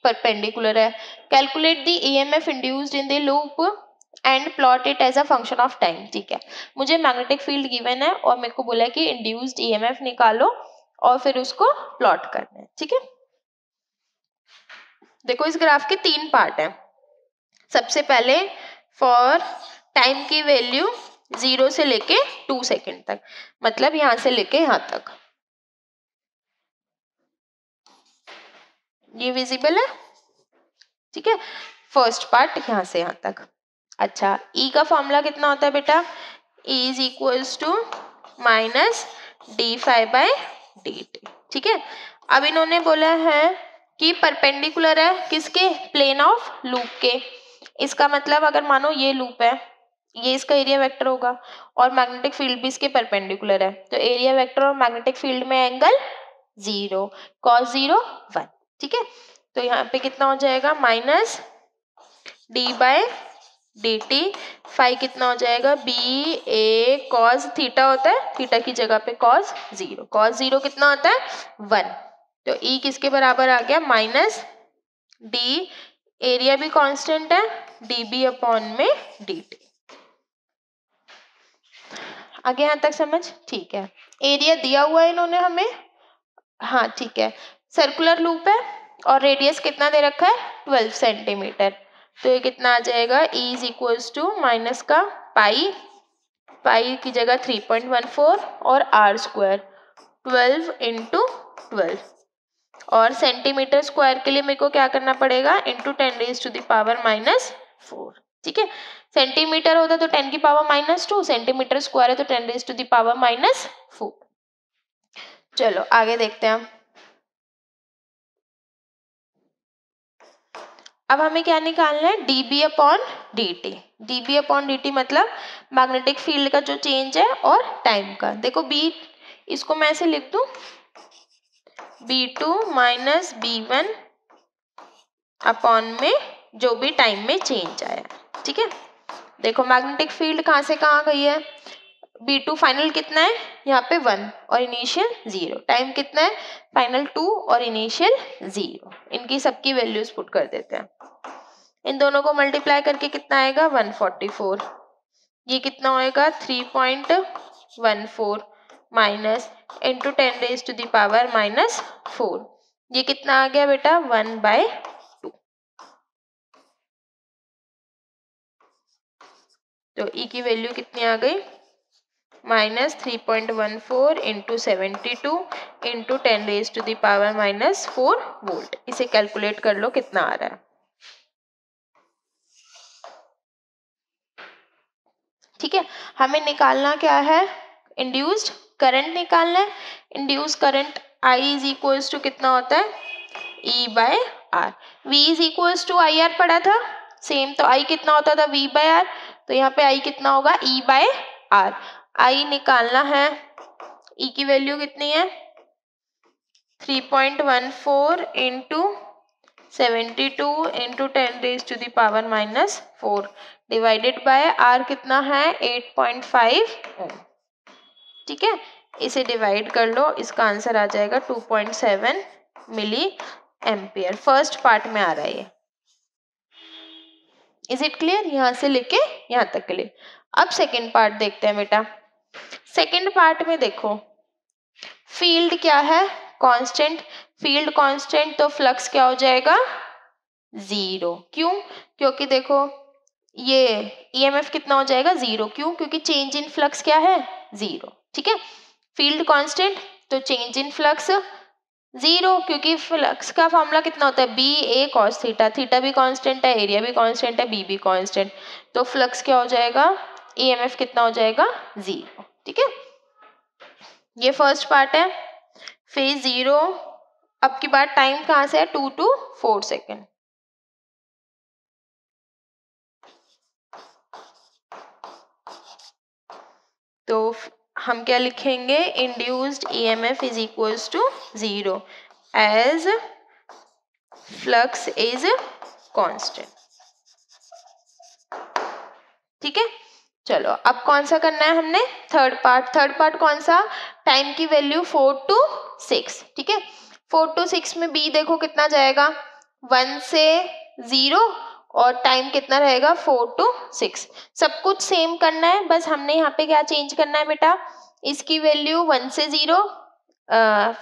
परपेंडिकुलर है। Calculate the EMF induced in the loop and plot it as a function of time. ठीक है, मुझे magnetic field given है और मेरे को बोला है कि इंड्यूस्ड ईएमएफ निकालो और फिर उसको प्लॉट करना है। ठीक है, देखो इस ग्राफ के 3 पार्ट हैं। सबसे पहले फॉर टाइम की वैल्यू 0 से लेके 2 सेकेंड तक, मतलब यहां से लेके यहां तक, ये विजिबल है। ठीक है, फर्स्ट पार्ट यहां से यहां तक। अच्छा, ई का फॉर्मूला कितना होता है बेटा, E is equals to -dφ/dt। ठीक है, अब इन्होंने बोला है कि परपेंडिकुलर है किसके, प्लेन ऑफ लूप के। इसका मतलब अगर मानो ये लूप है, ये इसका एरिया वेक्टर होगा और मैग्नेटिक फील्ड भी इसके परपेंडिकुलर है, तो एरिया वेक्टर और मैग्नेटिक फील्ड में एंगल 0, cos 0 1। ठीक है, तो यहाँ पे कितना हो जाएगा -d/dt, फाई कितना हो जाएगा BA cos थीटा होता है, थीटा की जगह पे cos 0, cos 0 कितना होता है 1, तो E किसके बराबर आ गया -d, एरिया भी कांस्टेंट है, dB/dt। आगे यहाँ तक समझ, ठीक है। एरिया दिया हुआ है इन्होंने हमें, हाँ ठीक है, सर्कुलर लूप है और रेडियस कितना दे रखा है 12 सेंटीमीटर, तो ये कितना आ जाएगा E is equals to minus का पाई, पाई की जगह 3.14 और r² 12 × 12, और सेंटीमीटर स्क्वायर के लिए मेरे को क्या करना पड़ेगा × 10⁻⁻4। ठीक है, सेंटीमीटर होता तो 10⁻⁻2, सेंटीमीटर स्क्वायर है तो 10⁻⁻4। चलो आगे देखते हैं। अब हमें क्या निकालना है, dB/dt। dB/dt मतलब मैग्नेटिक फील्ड का जो चेंज है और टाइम का। देखो B, इसको मैं ऐसे लिख दूं, B2 - B1 अपॉन में जो भी टाइम में चेंज आया। ठीक है, देखो मैग्नेटिक फील्ड कहाँ से कहाँ गई है, B2 फाइनल कितना है यहाँ पे 1 और इनिशियल 0, टाइम कितना है फाइनल 2 और इनिशियल 0, इनकी सबकी वैल्यूज पुट कर देते हैं। इन दोनों को मल्टीप्लाई करके कितना आएगा 144, ये कितना होएगा 3.14 माइनस इंटू 10⁻⁻4, ये कितना आ गया बेटा 1/2। तो E की वैल्यू कितनी आ गई -3.14 × 72 × 10⁻⁻4 वोल्ट। इसे कैलकुलेट कर लो कितना आ रहा है। ठीक है, हमें निकालना क्या है, इंड्यूस्ड करंट निकालना है। Induce current I is equals to कितना होता है E/R, V is equals to IR पढ़ा था सेम, तो I कितना होता था V/R, तो यहाँ पे I कितना होगा E/R। I निकालना है, E की वैल्यू कितनी है 3.14 into 72 into 10⁻⁻⁴ divided by R कितना है 8.5 ओम। ठीक है, इसे डिवाइड कर लो, इसका आंसर आ जाएगा 2.7 मिली एम्पियर। फर्स्ट पार्ट में आ रहा है ये। Is it clear? यहां से लेके यहां तक के लिए। अब सेकेंड पार्ट देखते हैं बेटा। सेकेंड पार्ट में देखो, फील्ड क्या है? कांस्टेंट। फील्ड कांस्टेंट तो फ्लक्स क्या हो जाएगा? 0। क्यों? क्योंकि देखो ये ईएमएफ कितना हो जाएगा? 0। क्यों? क्योंकि चेंज इन फ्लक्स क्या है? 0। ठीक है, फील्ड कांस्टेंट तो चेंज इन फ्लक्स 0, क्योंकि फ्लक्स का फॉर्मूला कितना होता है? B A cos theta. Theta भी कांस्टेंट है, एरिया भी कांस्टेंट है, बी भी कांस्टेंट। तो फ्लक्स क्या हो जाएगा? ईएमएफ कितना हो जाएगा? 0। ठीक है, ये फर्स्ट पार्ट है। फिर 0, अब की बात टाइम कहाँ से है? 2 to 4 सेकेंड। तो हम क्या लिखेंगे? Induced EMF is equals to 0 as flux is constant. ठीक है, चलो अब कौन सा करना है हमने? Third part. थर्ड पार्ट कौन सा? टाइम की वैल्यू 4 to 6। ठीक है, 4 to 6 में बी देखो कितना जाएगा? 1 से 0 और टाइम कितना रहेगा? 4 to 6। सब कुछ सेम करना है, बस हमने यहाँ पे क्या चेंज करना है बेटा? इसकी वैल्यू 1 से 0,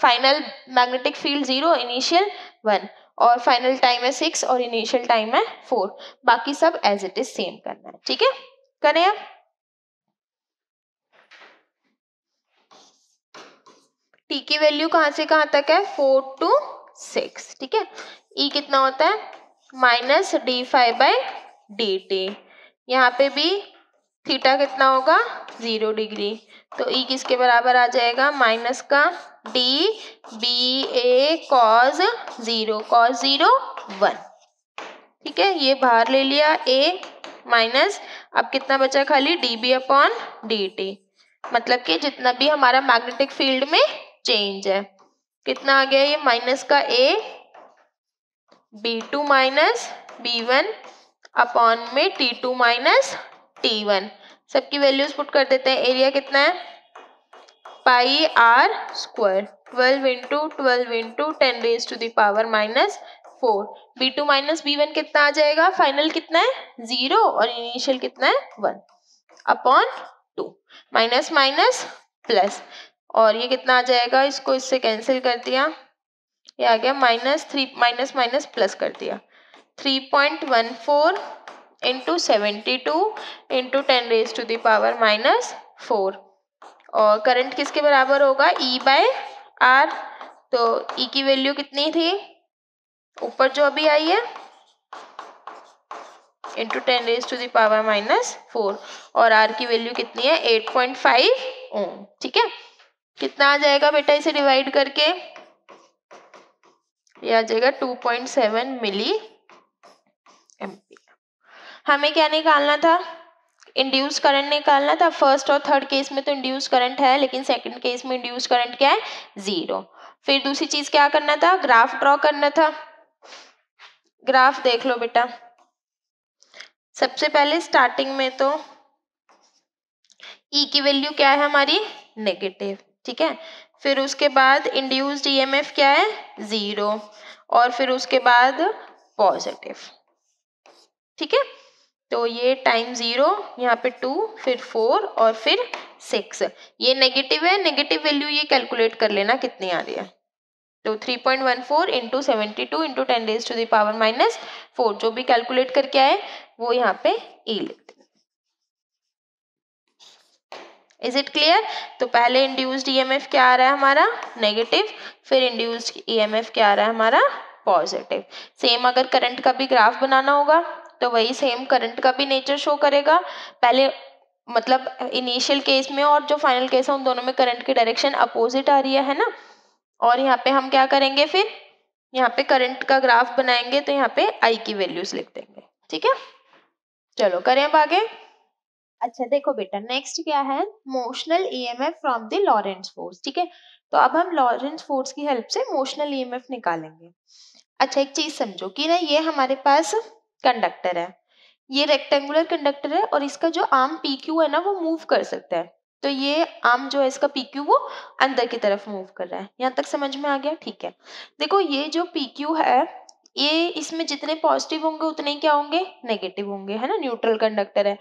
फाइनल मैग्नेटिक फील्ड 0, इनिशियल 1, और फाइनल टाइम है 6 और इनिशियल टाइम है 4। बाकी सब एज इट इज सेम करना है। ठीक है, करें अब। टी की वैल्यू कहां से कहां तक है? 4 to 6। ठीक है, ई कितना होता है? Minus d∅/dt। यहाँ पे भी थीटा कितना होगा? 0 डिग्री। तो ई किसके बराबर आ जाएगा? माइनस का D B A cos 0, cos 0 1। ठीक है, ये बाहर ले लिया ए माइनस, अब कितना बचा खाली? dB/dt। मतलब कि जितना भी हमारा मैग्नेटिक फील्ड में चेंज है, कितना आ गया ये? माइनस का ए B2 माइनस B1 अपॉन में T2 माइनस T1। सबकी वैल्यूज पुट कर देते हैं। एरिया कितना है? Pi are square. 12 into 12 into 10⁻⁻⁴। B2 minus B1 कितना आ जाएगा? फाइनल कितना है? 0 और इनिशियल कितना है? 1 अपॉन 2। माइनस माइनस प्लस, और ये कितना आ जाएगा? इसको इससे कैंसिल कर दिया, ये आ गया -3, माइनस माइनस प्लस कर दिया। 3.14 इंटू 72 इंटू 10⁻⁻⁴। और करंट किसके बराबर होगा? E/R। तो E की वैल्यू कितनी थी ऊपर जो अभी आई है? इंटू 10⁻⁻⁴, और R की वैल्यू कितनी है? 8.5 ओम। ठीक है, कितना आ जाएगा बेटा इसे डिवाइड करके? ये आ जाएगा 2.7 मिली एम्पियर। हमें क्या निकालना था? इंड्यूस करंट निकालना था। फर्स्ट और थर्ड केस में तो इंड्यूस करंट है, लेकिन सेकंड केस में इंड्यूस करंट क्या है? 0। फिर दूसरी चीज क्या करना था? ग्राफ ड्रॉ करना था। ग्राफ देख लो बेटा। सबसे पहले स्टार्टिंग में तो E की वैल्यू क्या है हमारी? नेगेटिव। ठीक है, फिर उसके बाद इंड्यूस्ड ईएमएफ क्या है? 0, और फिर उसके बाद पॉजिटिव। ठीक है, तो ये टाइम 0, यहाँ पे 2, फिर 4 और फिर 6। ये नेगेटिव है, नेगेटिव वैल्यू ये कैलकुलेट कर लेना कितनी आ रही है। तो 3.14 इंटू 72 इंटू 10⁻⁻⁴ जो भी कैलकुलेट करके आए वो यहाँ पे ई लिखते हैं। Is it clear? तो पहले इंड्यूस्ड ईएमएफ क्या आ रहा है हमारा? नेगेटिव। फिर इंड्यूस्ड ईएमएफ क्या आ रहा है हमारा? पॉजिटिव। सेम अगर करंट का भी ग्राफ बनाना होगा तो वही सेम करंट का भी नेचर शो करेगा। पहले मतलब इनिशियल केस में और जो फाइनल केस है उन दोनों में करंट की डायरेक्शन अपोजिट आ रही है ना। और यहाँ पे हम क्या करेंगे? फिर यहाँ पे करंट का ग्राफ बनाएंगे तो यहाँ पे आई की वैल्यूज लिख देंगे। ठीक है, चलो करें अब आगे। अच्छा देखो बेटा, नेक्स्ट क्या है, motional EMF from the Lorentz force. ठीक है, तो अब हम लॉरेंट्ज फोर्स की हेल्प से मोशनल ईएमएफ निकालेंगे। अच्छा एक चीज समझो कि ना, ये हमारे पास कंडक्टर है, ये रेक्टेंगुलर कंडक्टर है और इसका जो आर्म पी क्यू है ना वो मूव कर सकता है। तो ये आर्म जो है इसका पी क्यू वो अंदर की तरफ मूव कर रहा है। यहाँ तक समझ में आ गया? ठीक है, देखो ये जो पी क्यू है, ये इसमें जितने पॉजिटिव होंगे उतने ही क्या होंगे, नेगेटिव होंगे, है ना, न्यूट्रल कंडक्टर है।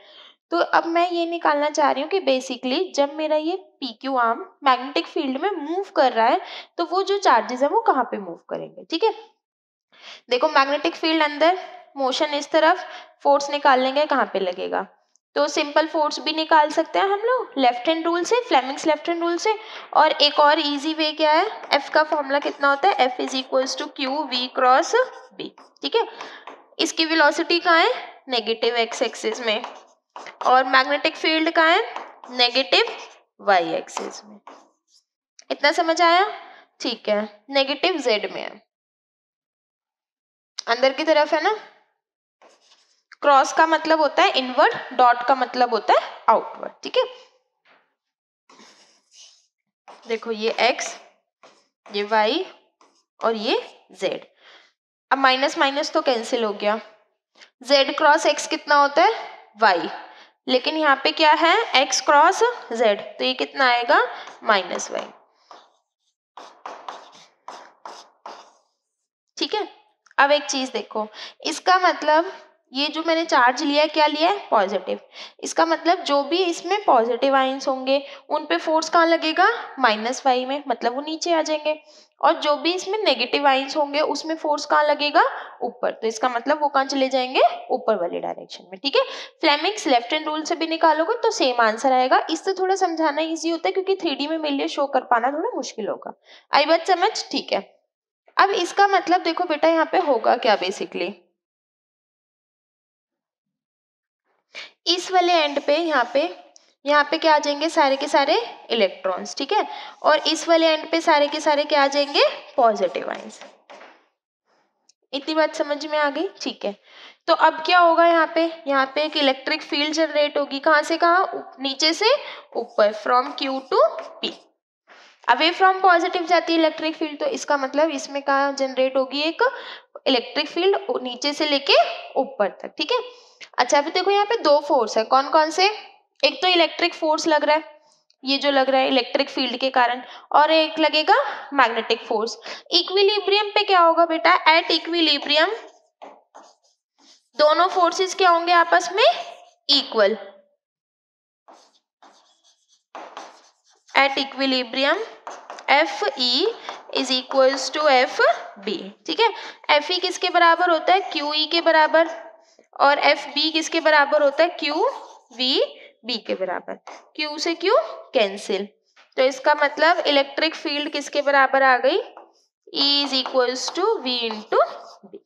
तो अब मैं ये निकालना चाह रही हूँ कि बेसिकली जब मेरा ये P Q arm magnetic field में मूव कर रहा है तो वो जो चार्जेस है वो कहाँ पे मूव करेंगे। ठीक है, देखो मैग्नेटिक फील्ड अंदर, मोशन इस तरफ, फोर्स निकाल लेंगे कहाँ पे लगेगा। तो सिंपल फोर्स भी निकाल सकते हैं हम लोग लेफ्ट हैंड रूल से, फ्लेमिंग्स लेफ्ट हैंड रूल से। और एक और इजी वे क्या है, एफ का फॉर्मूला कितना होता है, F is equals to Q V cross B. ठीक है, इसकी वेलोसिटी कहाँ है, नेगेटिव एक्स एक्सिस में, और मैग्नेटिक फील्ड कहाँ है, नेगेटिव वाई एक्सिस में। इतना समझ आया? ठीक है, नेगेटिव जेड में है, अंदर की तरफ है ना। क्रॉस का मतलब होता है इनवर्ड, डॉट का मतलब होता है आउटवर्ड। ठीक है, देखो ये x, ये y और ये z। अब माइनस माइनस तो कैंसिल हो गया, z क्रॉस x कितना होता है, y, लेकिन यहाँ पे क्या है, x क्रॉस z, तो ये कितना आएगा, माइनस y। ठीक है, अब एक चीज देखो, इसका मतलब ये जो मैंने चार्ज लिया है क्या लिया है, पॉजिटिव। इसका मतलब जो भी इसमें पॉजिटिव आइंस होंगे उन पे फोर्स कहाँ लगेगा, माइनस वाई में, मतलब वो नीचे आ जाएंगे। और जो भी इसमें नेगेटिव आइंस होंगे उसमें फोर्स कहाँ लगेगा, ऊपर, तो इसका मतलब वो कहाँ चले जाएंगे, ऊपर वाले डायरेक्शन में। ठीक है, फ्लेमिंग्स लेफ्ट हैंड रूल से भी निकालोगे तो सेम आंसर आएगा। इससे थोड़ा समझाना ईजी होता है क्योंकि 3D में मेरे लिए शो कर पाना थोड़ा मुश्किल होगा। आई बात समझ? ठीक है, अब इसका मतलब देखो बेटा, यहाँ पे होगा क्या, बेसिकली इस वाले एंड पे यहाँ पे क्या आ जाएंगे, सारे के सारे इलेक्ट्रॉन्स। ठीक है, और इस वाले एंड पे सारे के सारे क्या आ जाएंगे, पॉजिटिव आइंस। इतनी बात समझ में आ गई? ठीक है, तो अब क्या होगा, यहाँ पे एक इलेक्ट्रिक फील्ड जनरेट होगी, कहाँ से कहाँ, नीचे से ऊपर, from Q to P. Away from positive जाती है इलेक्ट्रिक फील्ड, तो इसका मतलब इसमें कहाँ जनरेट होगी, एक इलेक्ट्रिक फील्ड नीचे से लेके ऊपर तक। ठीक है, अच्छा अभी देखो यहाँ पे दो फोर्स है, कौन कौन से, एक तो इलेक्ट्रिक फोर्स लग रहा है, ये जो लग रहा है इलेक्ट्रिक फील्ड के कारण, और एक लगेगा मैग्नेटिक फोर्स। इक्विलिब्रियम पे क्या होगा बेटा, एट इक्विलिब्रियम दोनों फोर्सेस क्या होंगे, आपस में equal. At equilibrium F E is equals to F B. ठीक है, एफ ई किसके बराबर होता है, क्यू ई के बराबर, और एफ बी किसके बराबर होता है, क्यू वी बी के बराबर। क्यू से क्यू कैंसिल, तो इसका मतलब इलेक्ट्रिक फील्ड किसके बराबर आ गई, E is equals to V into B.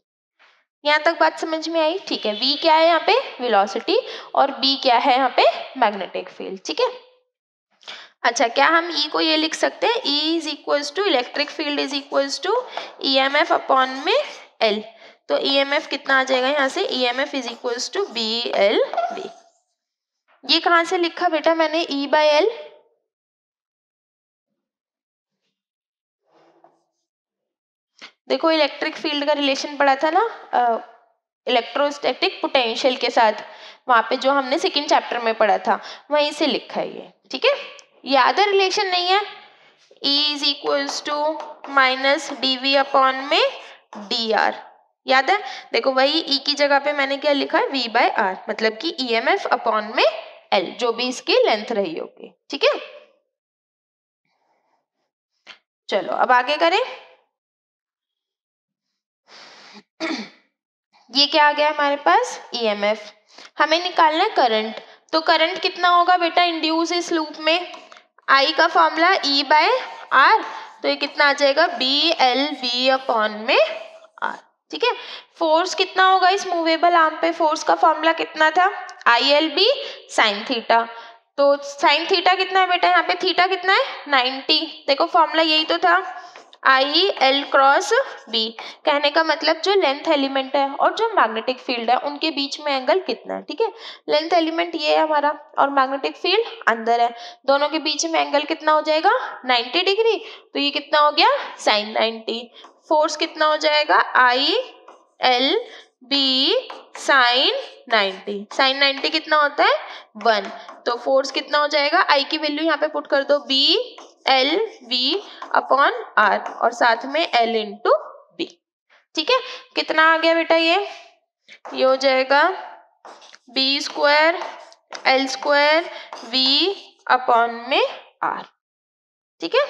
यहाँ तक बात समझ में आई? ठीक है, V क्या है यहाँ पे, वेलोसिटी, और B क्या है यहाँ पे, मैग्नेटिक फील्ड। ठीक है, अच्छा क्या हम E को ये लिख सकते हैं, E is equals to electric field is equals to E M F upon में L। तो ई एम एफ कितना आ जाएगा यहाँ से, E M F is equals to B L B. ये कहाँ से लिखा बेटा मैंने, E बाय एल, देखो इलेक्ट्रिक फील्ड का रिलेशन पढ़ा था ना इलेक्ट्रोस्टैटिक पोटेंशियल के साथ, वहां पे जो हमने सेकंड चैप्टर में पढ़ा था, वहीं से लिखा है ये। ठीक है, याद है रिलेशन नहीं है, E is equals to minus D V upon में डी आर, याद है? देखो वही E की जगह पे मैंने क्या लिखा है, V बाय आर, मतलब कि ई एम एफ अपॉन में L, जो भी इसकी लेंथ रही होगी। ठीक है, चलो अब आगे करें। ये क्या आ गया हमारे पास, EMF। हमें निकालना है करंट, तो करंट कितना होगा बेटा इंड्यूस इस लूप में, I का फॉर्मूला E बाय आर, तो ये कितना आ जाएगा, बी एल वी अपॉन में आर। ठीक है, फोर्स कितना होगा इस मूवेबल आर्म पे, फोर्स का फॉर्मूला कितना था, I L B sine theta. तो साइन थीटा कितना है बेटा, यहाँ पे थीटा कितना है 90, देखो फॉर्मूला यही तो था, आई एल क्रॉस बी। कहने का मतलब जो लेंथ एलिमेंट है और जो मैग्नेटिक फील्ड है उनके बीच में एंगल कितना है, ठीक है। लेंथ एलिमेंट ये है हमारा और मैग्नेटिक फील्ड अंदर है, दोनों के बीच में एंगल कितना हो जाएगा 90 डिग्री। तो ये कितना हो गया साइन 90। फोर्स कितना हो जाएगा I L B sine 90। Sine 90 कितना होता है 1। तो फोर्स कितना हो जाएगा, आई की वैल्यू यहाँ पे पुट कर दो B L V upon R और साथ में एल इंटू बी। ठीक है, कितना आ गया बेटा ये हो जाएगा B square L square V upon में आर। ठीक है,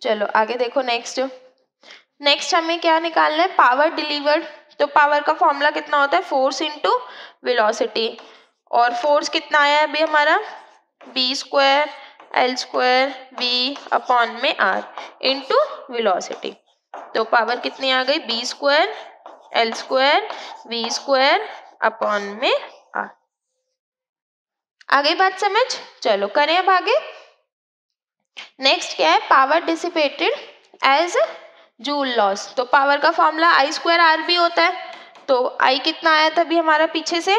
चलो आगे देखो। नेक्स्ट हमें क्या निकालना है, पावर डिलीवर्ड। तो पावर का फॉर्मूला कितना होता है, फोर्स इंटू वेलोसिटी। और फोर्स कितना आया है अभी हमारा B square L square V upon में आर इंटू वेलोसिटी। तो पावर कितनी आ गई B square L square V square upon में आर। आ गई बात समझ, चलो करें अब आगे। नेक्स्ट क्या है, power dissipated as joule loss. तो पावर का फॉर्मूला आई स्क्वायर आर बी होता है। तो आई कितना आया था अभी हमारा पीछे से,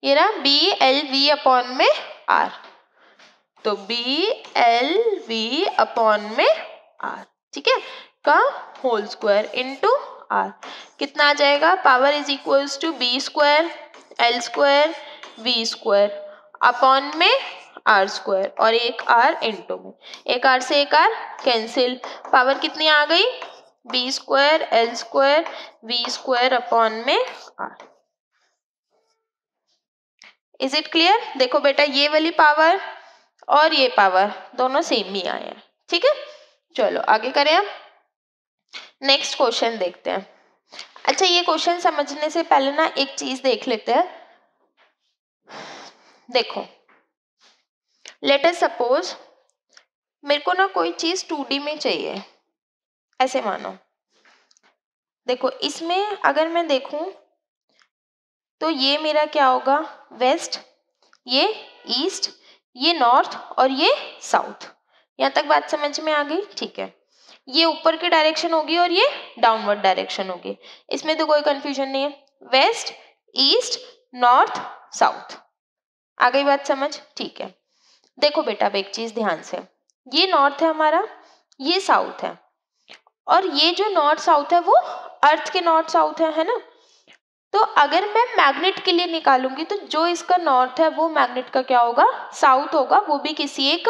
ये रहा बी एल वी अपॉन में आर। तो बी एल वी अपॉन में आर, ठीक है, का होल स्क्वायर इनटू आर। कितना आ जाएगा, power is equals to B square L square V square upon में आर स्क्वायर और एक आर इनटू में, एक आर से एक आर कैंसिल। पावर कितनी आ गई B square L square V square upon में आर। Is it clear. देखो बेटा ये वाली पावर और ये पावर दोनों सेम ही आए हैं। ठीक है, चलो आगे करें हम। नेक्स्ट क्वेश्चन देखते हैं। अच्छा, ये क्वेश्चन समझने से पहले ना एक चीज देख लेते हैं। देखो, लेट अस सपोज मेरे को ना कोई चीज 2D में चाहिए, ऐसे मानो। देखो इसमें अगर मैं देखूं तो ये मेरा क्या होगा, वेस्ट, ये ईस्ट, ये नॉर्थ और ये साउथ। यहाँ तक बात समझ में आ गई। ठीक है, ये ऊपर की डायरेक्शन होगी और ये डाउनवर्ड डायरेक्शन होगी, इसमें तो कोई कंफ्यूजन नहीं है। वेस्ट ईस्ट नॉर्थ साउथ, आ गई बात समझ। ठीक है, देखो बेटा अब एक चीज ध्यान से, ये नॉर्थ है हमारा, ये साउथ है, और ये जो नॉर्थ साउथ है वो अर्थ के नॉर्थ साउथ है ना। तो अगर मैं मैग्नेट के लिए निकालूंगी तो जो इसका नॉर्थ है वो मैग्नेट का क्या होगा, साउथ होगा, वो भी किसी एक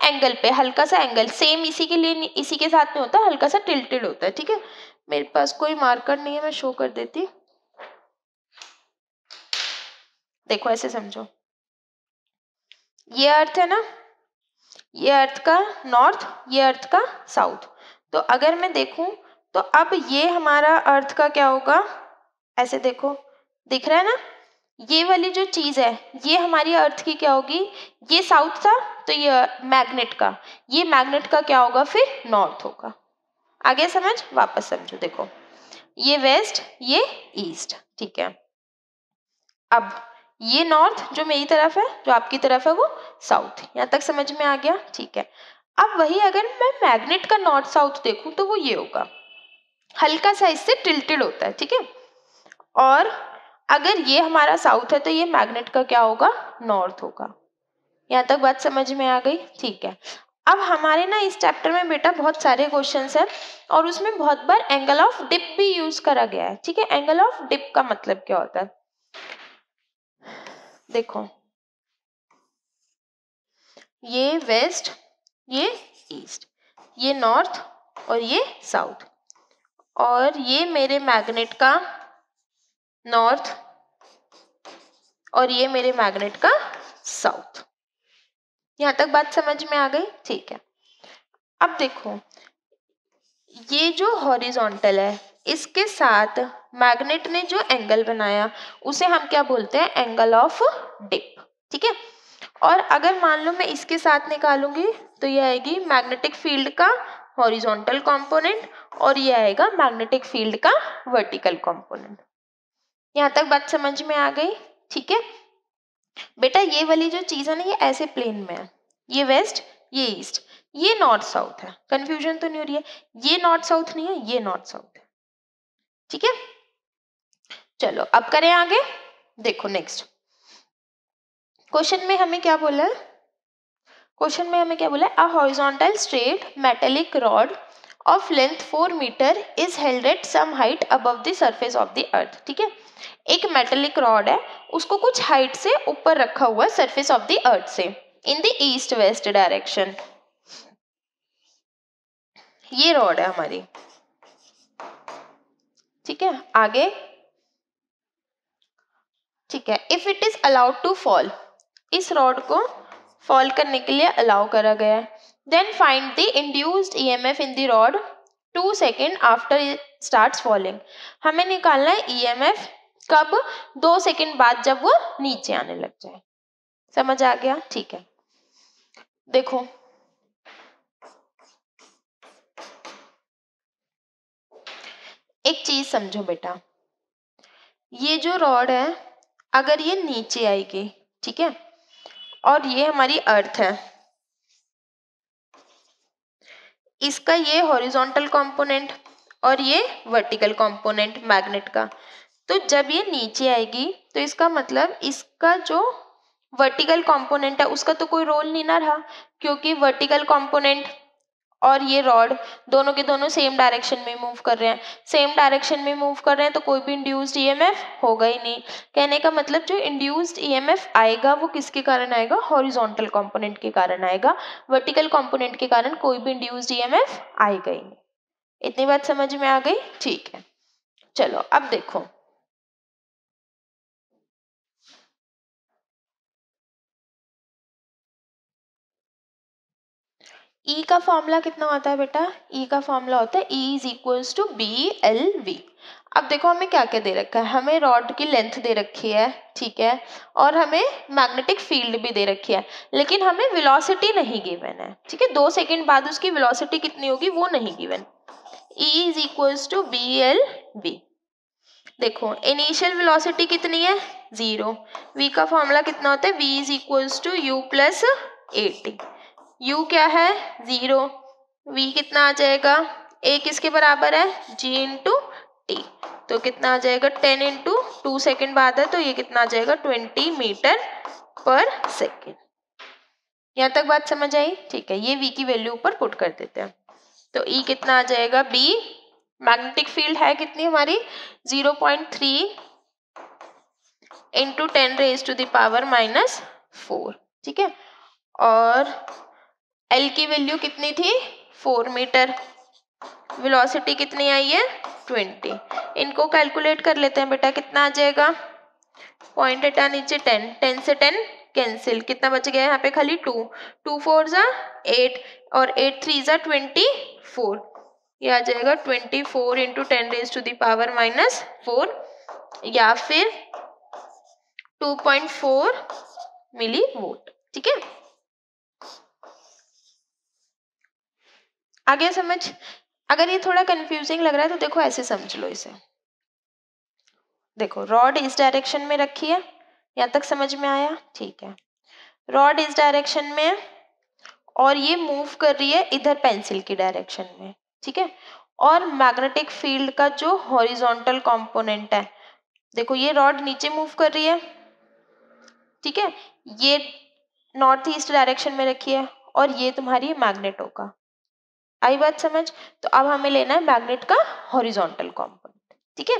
एंगल पे, हल्का सा एंगल। सेम इसी के लिए इसी के साथ में होता है, हल्का सा टिल्टेड होता है। ठीक है, मेरे पास कोई मार्कर नहीं है, मैं शो कर देती। देखो ऐसे समझो, ये अर्थ है ना, ये अर्थ का नॉर्थ, ये अर्थ का साउथ। तो अगर मैं देखूं तो अब ये हमारा अर्थ का क्या होगा, ऐसे देखो दिख रहा है ना, ये वाली जो चीज है ये हमारी अर्थ की क्या होगी, ये साउथ था तो ये मैग्नेट का, ये मैग्नेट का क्या होगा फिर नॉर्थ होगा। आगे समझ, वापस समझो। देखो ये वेस्ट ये ईस्ट, ठीक है। अब ये नॉर्थ जो मेरी तरफ है, जो आपकी तरफ है वो साउथ। यहाँ तक समझ में आ गया। ठीक है, अब वही अगर मैं मैग्नेट का नॉर्थ साउथ देखूं तो वो ये होगा, हल्का सा इससे टिल्टेड होता है। ठीक है, और अगर ये हमारा साउथ है तो ये मैग्नेट का क्या होगा, नॉर्थ होगा। यहाँ तक बात समझ में आ गई। ठीक है, अब हमारे ना इस चैप्टर में बेटा बहुत सारे क्वेश्चंस हैं और उसमें बहुत बार एंगल ऑफ डिप भी यूज करा गया है। ठीक है, एंगल ऑफ डिप का मतलब क्या होता है, देखो ये वेस्ट ये ईस्ट, ये नॉर्थ और ये साउथ, और ये मेरे मैग्नेट का नॉर्थ और ये मेरे मैग्नेट का साउथ। यहाँ तक बात समझ में आ गई। ठीक है, अब देखो ये जो हॉरिजॉन्टल है इसके साथ मैग्नेट ने जो एंगल बनाया उसे हम क्या बोलते हैं, एंगल ऑफ डिप। ठीक है, और अगर मान लो मैं इसके साथ निकालूंगी तो ये आएगी मैग्नेटिक फील्ड का हॉरिजॉन्टल कंपोनेंट और ये आएगा मैग्नेटिक फील्ड का वर्टिकल कंपोनेंट। यहाँ तक बात समझ में आ गई। ठीक है बेटा, ये वाली जो चीज है ना ये ऐसे प्लेन में है, ये वेस्ट ये ईस्ट, ये नॉर्थ साउथ है, कंफ्यूजन तो नहीं हो रही है, ये नॉर्थ साउथ नहीं है, ये नॉर्थ साउथ है, ठीक है। चलो अब करें आगे, देखो नेक्स्ट क्वेश्चन में हमें क्या बोला है, क्वेश्चन में हमें क्या बोला है, a horizontal straight metallic rod of length 4 metre is held at some height above the surface of the earth, ठीक है। एक मेटेलिक रॉड है, उसको कुछ हाइट से ऊपर रखा हुआ है सरफेस ऑफ द अर्थ से, in the east west direction. ये रॉड है हमारी, ठीक है। आगे, ठीक है, if it is allowed to fall, इस रॉड को फॉल करने के लिए अलाउ करा गया है, then find the induced EMF in the rod 2 second after it starts falling. हमें निकालना है ईएमएफ कब, 2 सेकेंड बाद, जब वो नीचे आने लग जाए। समझ आ गया, ठीक है। देखो एक चीज समझो बेटा, ये जो रॉड है अगर ये नीचे आएगी, ठीक है, और ये हमारी अर्थ है, इसका ये हॉरिजॉन्टल कंपोनेंट और ये वर्टिकल कंपोनेंट मैग्नेट का, तो जब ये नीचे आएगी तो इसका मतलब इसका जो वर्टिकल कंपोनेंट है उसका तो कोई रोल नहीं ना रहा, क्योंकि वर्टिकल कंपोनेंट और ये रॉड दोनों के दोनों सेम डायरेक्शन में मूव कर रहे हैं, सेम डायरेक्शन में मूव कर रहे हैं, तो कोई भी इंड्यूस्ड ईएमएफ होगा ही नहीं। कहने का मतलब जो इंड्यूस्ड ईएमएफ आएगा वो किसके कारण आएगा, हॉरिजॉन्टल कंपोनेंट के कारण आएगा, वर्टिकल कंपोनेंट के कारण कोई भी इंड्यूस्ड ईएमएफ आएगा ही नहीं। इतनी बात समझ में आ गई, ठीक है। चलो अब देखो, ई का फॉर्मूला कितना होता है बेटा, ई का फॉर्मूला होता है E is equals to B L V. अब देखो हमें क्या क्या दे रखा है, हमें रॉड की लेंथ दे रखी है, ठीक है, और हमें मैग्नेटिक फील्ड भी दे रखी है, लेकिन हमें वेलोसिटी नहीं गिवन है, ठीक है। 2 सेकेंड बाद उसकी वेलोसिटी कितनी होगी वो नहीं given. E is equals to B L V. देखो इनिशियल वेलोसिटी कितनी है, 0। वी का फॉर्मूला कितना होता है, V is equals to U plus A T. u क्या है, 0, v कितना आ जाएगा, a किसके बराबर है, g इंटू टी, तो कितना आ जाएगा 10 इंटू 2 सेकेंड बाद है, तो ये कितना आ जाएगा 20 मीटर पर सेकेंड। यहाँ तक बात समझ आई, ठीक है। ये v की वैल्यू ऊपर पुट कर देते हैं, तो e कितना आ जाएगा, b मैग्नेटिक फील्ड है कितनी हमारी 0.3 into 10 raise to the power -4, ठीक है, और L की वैल्यू कितनी थी 4 मीटर, वेलोसिटी कितनी आई है 20। इनको कैलकुलेट कर लेते हैं बेटा, कितना आ जाएगा, पॉइंट हटा नीचे 10, 10 से 10 कैंसिल, कितना बच गया यहाँ पे खाली 2, 2 4 जा 8 और 8 3 जा 24, ये आ जाएगा 24 into 10 raise to the power -4 या फिर 2.4 मिली वोल्ट, ठीक है। आगे समझ, अगर ये थोड़ा कंफ्यूजिंग लग रहा है तो देखो ऐसे समझ लो इसे, देखो रॉड इस डायरेक्शन में रखी है, यहाँ तक समझ में आया, ठीक है। रॉड इस डायरेक्शन में है और ये मूव कर रही है इधर पेंसिल की डायरेक्शन में, ठीक है, और मैग्नेटिक फील्ड का जो हॉरिजॉन्टल कंपोनेंट है, देखो ये रॉड नीचे मूव कर रही है, ठीक है, ये नॉर्थ ईस्ट डायरेक्शन में रखी है और ये तुम्हारी मैग्नेट होगा। आई बात समझ, तो अब हमें लेना है मैग्नेट का हॉरिजॉन्टल कंपोनेंट, ठीक है।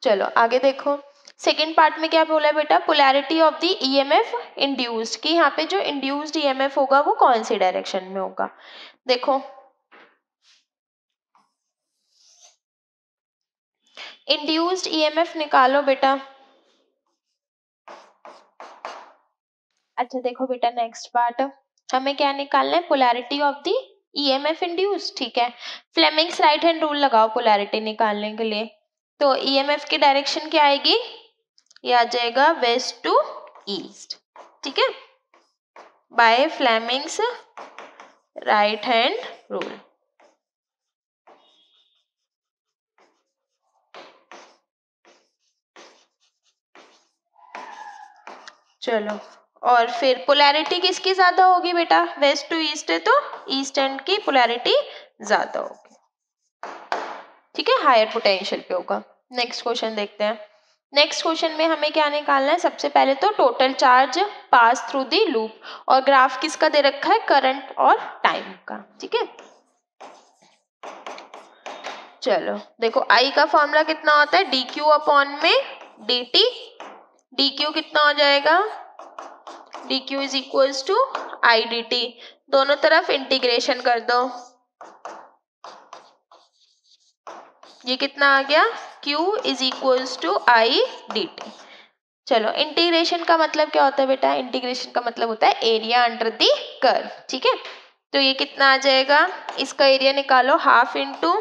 चलो आगे देखो, सेकेंड पार्ट में क्या बोला है बेटा, polarity of the EMF induced, कि यहाँ पे जो इंड्यूस्ड ईएमएफ होगा वो कौन सी डायरेक्शन में होगा। देखो इंड्यूस्ड ईएमएफ निकालो बेटा। अच्छा देखो बेटा नेक्स्ट पार्ट, हमें क्या निकालना है, polarity of the EMF induced, ठीक है। फ्लेमिंग्स राइट हैंड रूल लगाओ पोलैरिटी निकालने के लिए, तो ईएमएफ की डायरेक्शन क्या आएगी, ये आ जाएगा वेस्ट टू ईस्ट, ठीक है, by Fleming's right hand rule. चलो और फिर पोलैरिटी किसकी ज्यादा होगी बेटा, वेस्ट टू ईस्ट है तो ईस्ट एंड की पोलैरिटी ज्यादा होगी, ठीक है, हायर पोटेंशियल पे होगा। नेक्स्ट क्वेश्चन देखते हैं। नेक्स्ट क्वेश्चन में हमें क्या निकालना है, सबसे पहले तो total charge pass through the loop, और ग्राफ किसका दे रखा है, करंट और टाइम का, ठीक है। चलो देखो, आई का फॉर्मूला कितना होता है, डी क्यू अपॉन में डी टी, डी क्यू कितना हो जाएगा, D Q is equals to I D T, दोनों तरफ इंटीग्रेशन कर दो, ये कितना आ गया, Q is equals to I D T. चलो इंटीग्रेशन का मतलब क्या होता है बेटा, इंटीग्रेशन का मतलब होता है एरिया अंडर दी कर्व, ठीक है। तो ये कितना आ जाएगा, इसका एरिया निकालो, हाफ इंटू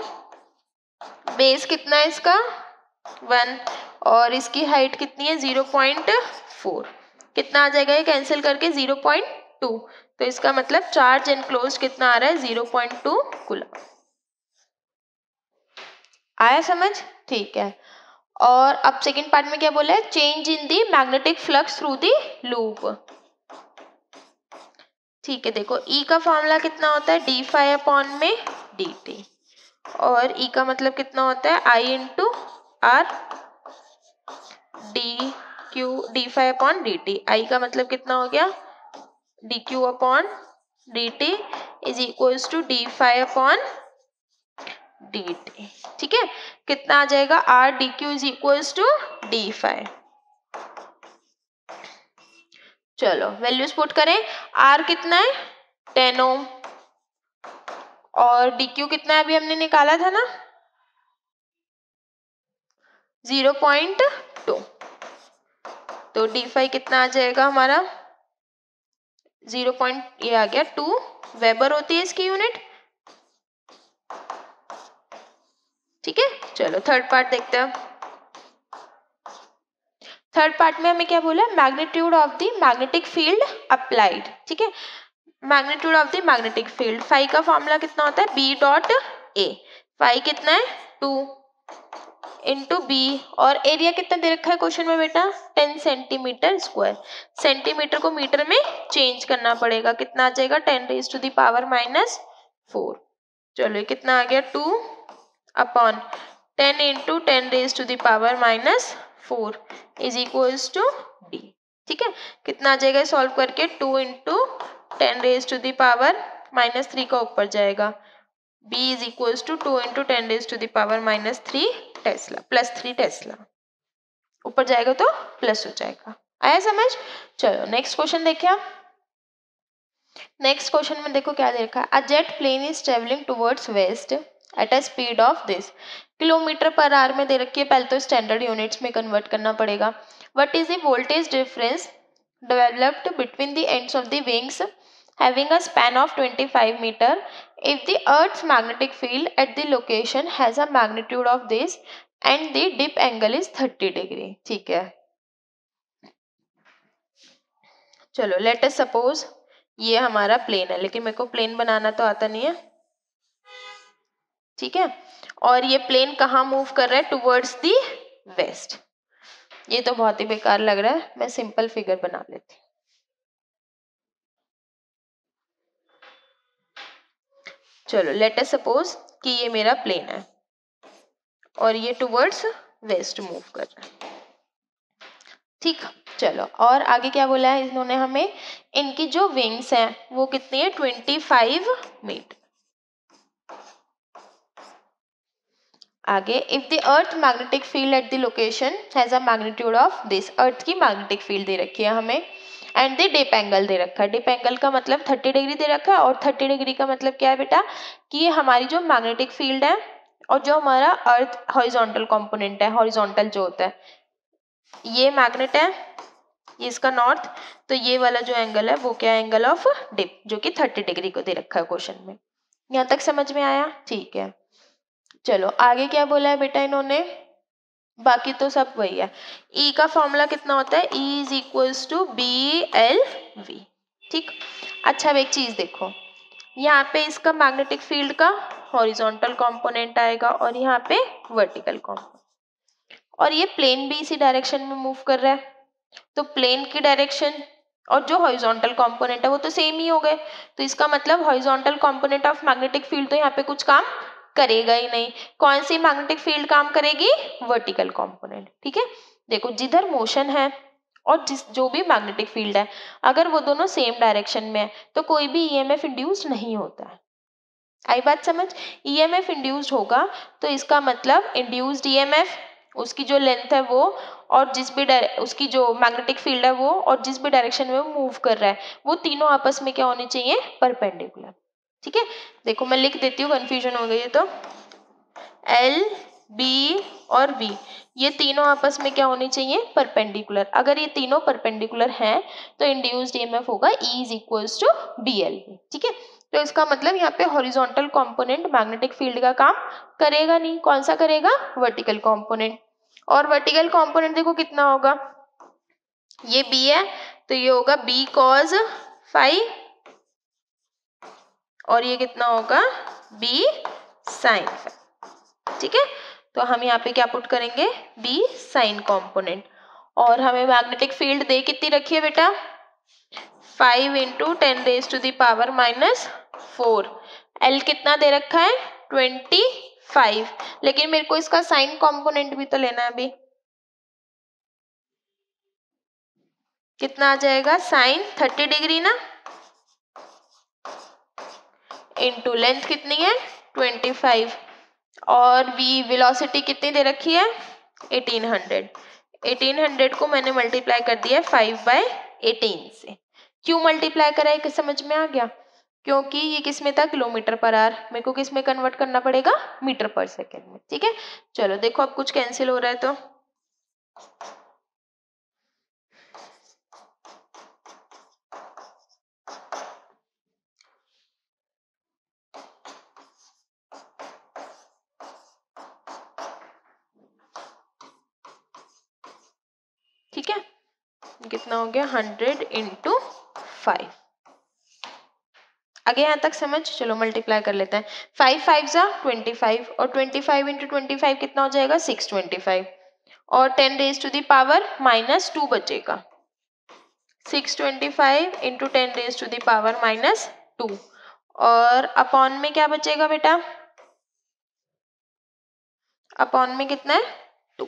बेस कितना है इसका 1, और इसकी हाइट कितनी है 0.4, कितना आ जाएगा ये कैंसिल करके 0.2, तो इसका मतलब चार्ज एनक्लोज्ड कितना आ रहा है 0.2 कूलम। आया समझ, ठीक है। और अब सेकंड पार्ट में क्या बोला है, change in the magnetic flux through the loop, ठीक है। देखो E का फॉर्मूला कितना होता है, डी फाई अपॉन में डी टी, और E का मतलब कितना होता है I into r d q, d phi upon D t, I का मतलब कितना हो गया d Q upon D t is equals to D phi upon D t, ठीक है। कितना आ जाएगा, r d Q is equals to D phi. चलो वैल्यूज पुट करें, आर कितना है 10 ओम, और डी क्यू कितना है अभी हमने निकाला था ना 0.2, तो डी फाई कितना आ जाएगा हमारा 0. ये आ गया 2 वेबर होती है इसकी यूनिट, ठीक है। चलो थर्ड पार्ट देखते हैं। थर्ड पार्ट में हमें क्या बोला, magnitude of the magnetic field applied, ठीक है। Magnitude of the magnetic field, phi का फॉर्मूला कितना होता है बी डॉट ए, फाई कितना है 2 इंटू बी, और एरिया कितना दे रखा है क्वेश्चन में बेटा 10 सेंटीमीटर स्क्वायर, सेंटीमीटर को मीटर में चेंज करना पड़ेगा, कितना आ जाएगा 10 रेज टू द पावर -4। चलो ये कितना आ गया 2 upon 10 into 10 raise to the power -4 is equals to D, ठीक है। कितना आ जाएगा सॉल्व करके 2 into 10 raise to the power -3 का ऊपर जाएगा, b is equals to 2 into 10 raise to the power -3 tesla, +3 tesla, ऊपर जाएगा तो प्लस हो जाएगा। आया समझ। चलो नेक्स्ट क्वेश्चन देखिए आप। नेक्स्ट क्वेश्चन में देखो क्या देखा है, a jet plane is travelling towards west at a speed of this, kilometre per hour में दे रखी है, पहले तो स्टैंडर्ड यूनिट्स में कन्वर्ट करना पड़ेगा। What is the voltage difference developed between the ends of the wings having a span of 25 meter if the earth's magnetic field at the location has a magnitude of this and the dip angle is 30 degree, ठीक है। चलो let us suppose ये हमारा plane है, लेकिन मेरे को plane बनाना तो आता नहीं है, ठीक है। और ये प्लेन कहाँ मूव कर रहा है, टुवर्ड्स दी वेस्ट। ये तो बहुत ही बेकार लग रहा है, मैं सिंपल फिगर बना लेती हूँ। चलो लेट अस सपोज कि ये मेरा प्लेन है और ये टुवर्ड्स वेस्ट मूव कर रहा है, ठीक। चलो और आगे क्या बोला है इन्होंने हमें, इनकी जो विंग्स हैं वो कितनी है 25 मीटर। आगे if the earth magnetic field at the location has a magnitude of this, earth की मैग्नेटिक फील्ड दे रखी है हमें, एंड द डिप एंगल दे रखा है, डिप एंगल का मतलब 30 डिग्री दे रखा है, और 30 डिग्री का मतलब क्या है बेटा कि ये हमारी जो मैग्नेटिक फील्ड है और जो हमारा अर्थ हॉरिजॉन्टल कंपोनेंट है, हॉरिजॉन्टल जो होता है, ये मैग्नेट है, ये इसका नॉर्थ, तो ये वाला जो एंगल है वो क्या है, एंगल ऑफ डिप, जो कि 30 डिग्री को दे रखा है क्वेश्चन में। यहाँ तक समझ में आया, ठीक है। चलो आगे क्या बोला है बेटा इन्होंने, बाकी तो सब वही है। ई का फॉर्मूला कितना होता है, E is equals to BLV, ठीक। अच्छा अब एक चीज देखो, यहाँ पे इसका मैग्नेटिक फील्ड का हॉरिजॉन्टल कंपोनेंट आएगा और यहाँ पे वर्टिकल कंपोनेंट, और ये प्लेन भी इसी डायरेक्शन में मूव कर रहा है, तो प्लेन की डायरेक्शन और जो हॉरिजॉन्टल कंपोनेंट है वो तो सेम ही हो गए। तो इसका मतलब horizontal component of magnetic field तो यहाँ पे कुछ काम करेगा ही नहीं। कौन सी मैग्नेटिक फील्ड काम करेगी? Vertical component. ठीक है, देखो जिधर मोशन है और जो भी मैग्नेटिक फील्ड है, अगर वो दोनों सेम डायरेक्शन में है तो कोई भी ईएमएफ इंड्यूस नहीं होता है। आई बात समझ? ईएमएफ इंड्यूस्ड होगा तो इसका मतलब इंड्यूस्ड ईएमएफ, उसकी जो लेंथ है वो, और जिस भी उसकी जो मैग्नेटिक फील्ड है वो, और जिस भी डायरेक्शन में वो मूव कर रहा है, वो तीनों आपस में क्या होने चाहिए? परपेंडिकुलर। ठीक है, देखो मैं लिख देती हूँ, कंफ्यूजन हो गई है तो। एल, बी और वी, ये तीनों आपस में क्या होने चाहिए? परपेंडिकुलर। अगर ये तीनों परपेंडिकुलर हैं तो इंड्यूस्ड ईएमएफ होगा E is equals to B L. ठीक है, तो इसका मतलब यहाँ पे हॉरिजॉन्टल कंपोनेंट मैग्नेटिक फील्ड का काम करेगा नहीं। कौन सा करेगा? Vertical component. और वर्टिकल कंपोनेंट देखो कितना होगा, ये बी है तो ये होगा बी कॉज फाई, और ये कितना होगा? B sine phi. ठीक है, तो हम यहाँ पे क्या पुट करेंगे? B sine component. और हमें मैग्नेटिक फील्ड दे कितनी रखी है बेटा? 5 इंटू 10⁻⁻⁴। एल कितना दे रखा है? 25। लेकिन मेरे को इसका साइन कंपोनेंट भी तो लेना है अभी। कितना आ जाएगा? साइन 30 डिग्री ना, इंटू लेंथ कितनी है? 25, और वी वेलोसिटी कितनी दे रखी है? 1800। 1800 को मैंने मल्टीप्लाई कर दिया 5/18 से। क्यों मल्टीप्लाई करा है? समझ में आ गया? क्योंकि ये किस में था? Kilometre per our. मेरे को किस में कन्वर्ट करना पड़ेगा? मीटर पर सेकेंड में। ठीक है, चलो देखो अब कुछ कैंसिल हो रहा है तो। ठीक है, कितना हो गया? 100 इंटू 5। आगे यहाँ तक समझ? चलो मल्टीप्लाई कर लेते हैं। 5 5 जा 25, और 25 इंटू 25 कितना हो जाएगा? 625, और 10⁻⁻2 बचेगा। 625 इंटू 10⁻⁻2, और अपॉन में क्या बचेगा बेटा? अपॉन में कितना है? 2।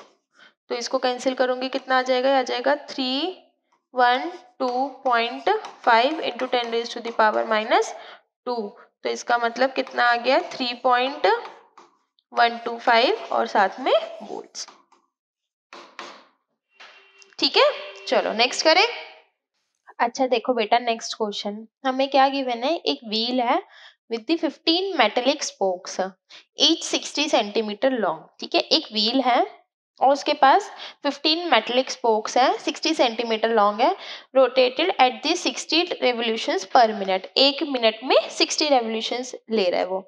तो इसको कैंसिल करूंगी, कितना आ जाएगा? आ जाएगा 312.5 इंटू 10⁻⁻2। तो इसका मतलब कितना आ गया? 3.125 और साथ में वोल्ट्स। ठीक है, चलो नेक्स्ट करें। अच्छा देखो बेटा, नेक्स्ट क्वेश्चन हमें क्या गिवन है? एक व्हील है with the 15 metallic spokes, each 60 centimetre long. ठीक है, एक व्हील है और उसके पास 15 मेटेलिक स्पोक्स है, 60 सेंटीमीटर लॉन्ग है, rotated at the 60 revolutions per minute. एक मिनट में 60 रेवोल्यूशंस ले रहा है वो,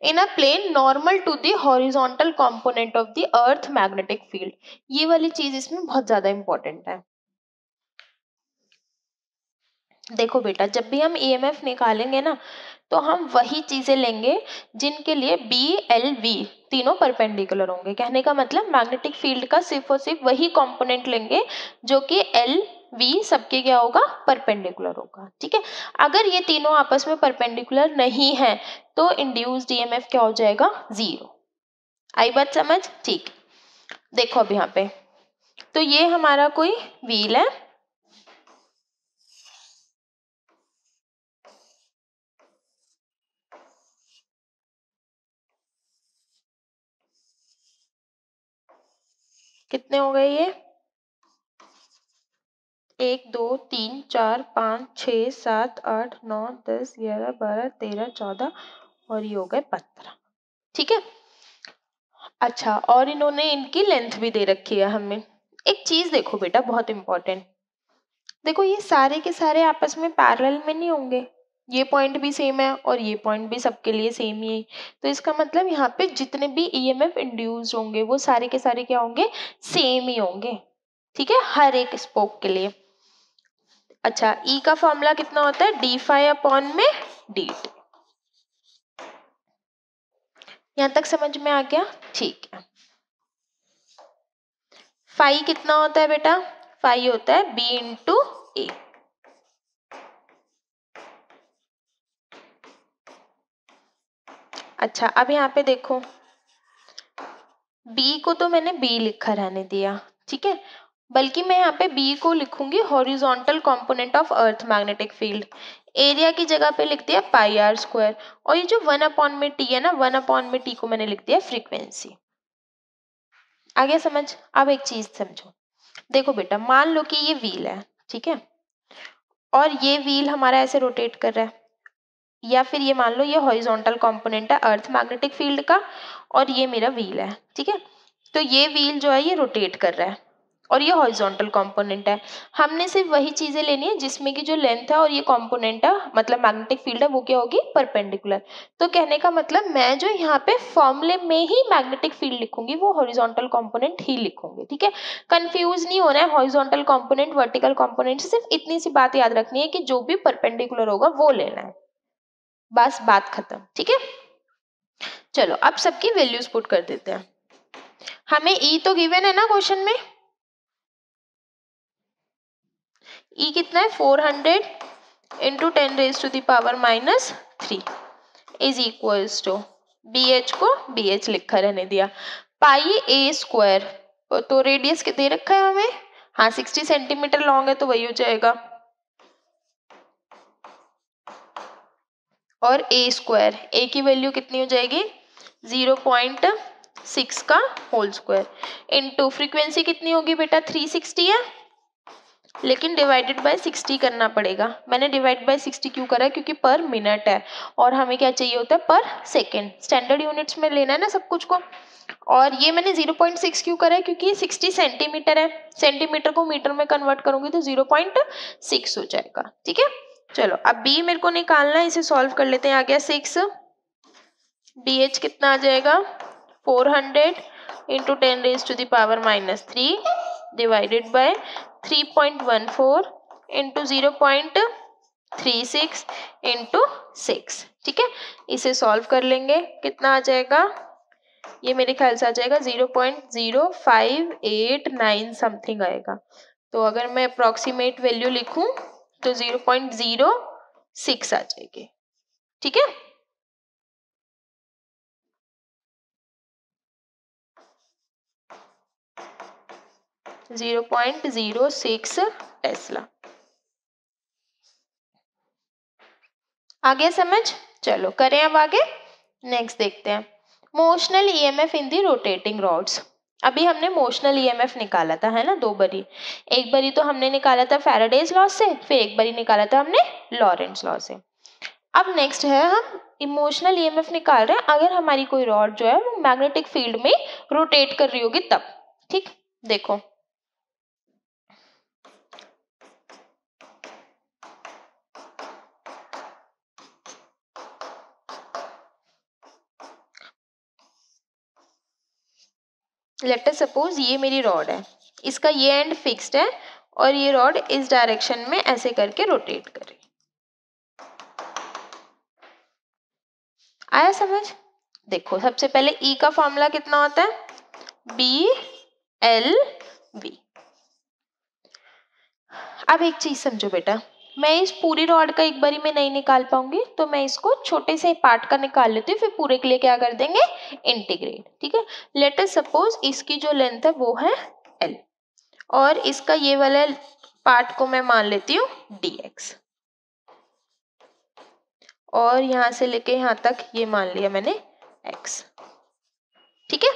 in a plane normal to the horizontal component of the earth magnetic field. ये वाली चीज इसमें बहुत ज्यादा इंपॉर्टेंट है। देखो बेटा, जब भी हम ईएमएफ निकालेंगे ना, तो हम वही चीजें लेंगे जिनके लिए बी एल वी तीनों परपेंडिकुलर होंगे। कहने का मतलब मैग्नेटिक फील्ड का सिर्फ और सिर्फ वही कंपोनेंट लेंगे जो कि एल वी सबके क्या होगा? परपेंडिकुलर होगा। ठीक है, अगर ये तीनों आपस में परपेंडिकुलर नहीं है तो इंड्यूस्ड ईएमएफ क्या हो जाएगा? 0। आई बात समझ? ठीक, देखो अब यहाँ पे, तो ये हमारा कोई व्हील है, कितने हो गए ये? 1 2 3 4 5 6 7 8 9 10 11 12 13 14 और ये हो गए 15। ठीक है, अच्छा, और इन्होंने इनकी लेंथ भी दे रखी है हमें। एक चीज देखो बेटा, बहुत इंपॉर्टेंट, देखो ये सारे के सारे आपस में पैरेलल में नहीं होंगे। ये पॉइंट भी सेम है और ये पॉइंट भी सबके लिए सेम ही है, तो इसका मतलब यहाँ पे जितने भी ईएमएफ इंड्यूस्ड होंगे वो सारे के सारे क्या होंगे? सेम ही होंगे। ठीक है, हर एक स्पोक के लिए। अच्छा, ई का फॉर्मूला कितना होता है? डी फाई अपॉन में डी टी। यहां तक समझ में आ गया? ठीक है, फाई कितना होता है बेटा? फाई होता है बी इंटू ए। अच्छा अब यहाँ पे देखो, बी को तो मैंने बी लिखा रहने दिया, ठीक है, बल्कि मैं यहाँ पे बी को लिखूंगी horizontal component of earth magnetic field. Area की जगह पे लिख दिया पाई आर स्क्वायर, और ये जो 1/में टी है ना, 1/में टी को मैंने लिख दिया फ्रीक्वेंसी। आगे समझ। अब एक चीज समझो, देखो बेटा, मान लो कि ये व्हील है, ठीक है, और ये व्हील हमारा ऐसे रोटेट कर रहा है, या फिर ये मान लो ये हॉरिजॉन्टल कंपोनेंट है अर्थ मैग्नेटिक फील्ड का, और ये मेरा व्हील है, ठीक है। तो ये व्हील जो है ये रोटेट कर रहा है, और ये हॉरिजॉन्टल कंपोनेंट है। हमने सिर्फ वही चीजें लेनी है जिसमें की जो लेंथ है और ये कंपोनेंट है, मतलब मैग्नेटिक फील्ड है, वो क्या होगी, परपेंडिकुलर। तो कहने का मतलब मैं जो यहाँ पे फॉर्मूले में ही मैग्नेटिक फील्ड लिखूंगी वो हॉरिजॉन्टल कंपोनेंट ही लिखूंगी, ठीक है। कंफ्यूज नहीं होना है हॉरिजॉन्टल कंपोनेंट वर्टिकल कंपोनेंट से, सिर्फ इतनी सी बात याद रखनी है कि जो भी परपेंडिकुलर होगा वो लेना है, बस बात खत्म, ठीक है। चलो अब सबकी वैल्यूज पुट कर देते हैं। हमें ई तो गिवन है ना क्वेश्चन में, ई कितना है 400 into 10⁻³ is equals to B H को बी एच लिखा रहने दिया, पाई ए स्क्वायर, तो रेडियस दे रखा है हमें, हाँ 60 सेंटीमीटर लॉन्ग है तो वही हो जाएगा, और ए स्क्वायर, ए की वैल्यू कितनी हो जाएगी 0.6 का होल स्क्वायर, इनटू फ्रीक्वेंसी कितनी होगी बेटा 360 है, लेकिन डिवाइडेड बाय 60 करना पड़ेगा। मैंने डिवाइड बाय 60 क्यों करा, क्योंकि पर मिनट है और हमें क्या चाहिए होता है पर सेकेंड, स्टैंडर्ड यूनिट्स में लेना है ना सब कुछ को। और ये मैंने 0.6 क्यों करा है, क्योंकि ये 60 सेंटीमीटर है, सेंटीमीटर को मीटर में कन्वर्ट करूंगी तो 0.6 हो जाएगा, ठीक है। चलो अब बी मेरे को निकालना है, इसे सॉल्व कर लेते हैं। आ गया 6, डी एच कितना आ जाएगा 400 into 10⁻³ divided by 3.14 into 0.36 into 6, ठीक है। इसे सॉल्व कर लेंगे, कितना आ जाएगा, ये मेरे ख्याल से आ जाएगा 0.0589 समथिंग आएगा। तो अगर मैं अप्रोक्सीमेट वैल्यू लिखूं तो 0.06 आ जाएगी, ठीक है। (0.06 टेस्ला। आ गया समझ। चलो करें अब आगे, नेक्स्ट देखते हैं motional EMF in the rotating rods. अभी हमने मोशनल ईएमएफ निकाला था, है ना, 2 बारी। एक बारी तो हमने निकाला था फैराडेज लॉ से, फिर एक बारी निकाला था हमने लॉरेंट्ज लॉ से। अब नेक्स्ट है हम इमोशनल ईएमएफ निकाल रहे हैं अगर हमारी कोई रॉड जो है वो मैग्नेटिक फील्ड में रोटेट कर रही होगी तब, ठीक। देखो लेट अस सपोज ये मेरी रॉड है, इसका ये एंड फिक्स्ड है और ये रॉड इस डायरेक्शन में ऐसे करके रोटेट कर रही। आया समझ। देखो सबसे पहले ई का फॉर्मूला कितना होता है, बी एल वी। अब एक चीज समझो बेटा, मैं इस पूरी रॉड का एक बारी में नहीं निकाल पाऊंगी, तो मैं इसको छोटे से पार्ट का निकाल लेती हूँ, फिर पूरे के लिए क्या कर देंगे इंटीग्रेट, ठीक है। लेट अस सपोज इसकी जो लेंथ है वो है एल, और इसका ये वाला पार्ट को मैं मान लेती हूँ dx, और यहाँ से लेके यहाँ तक ये मान लिया मैंने x, ठीक है।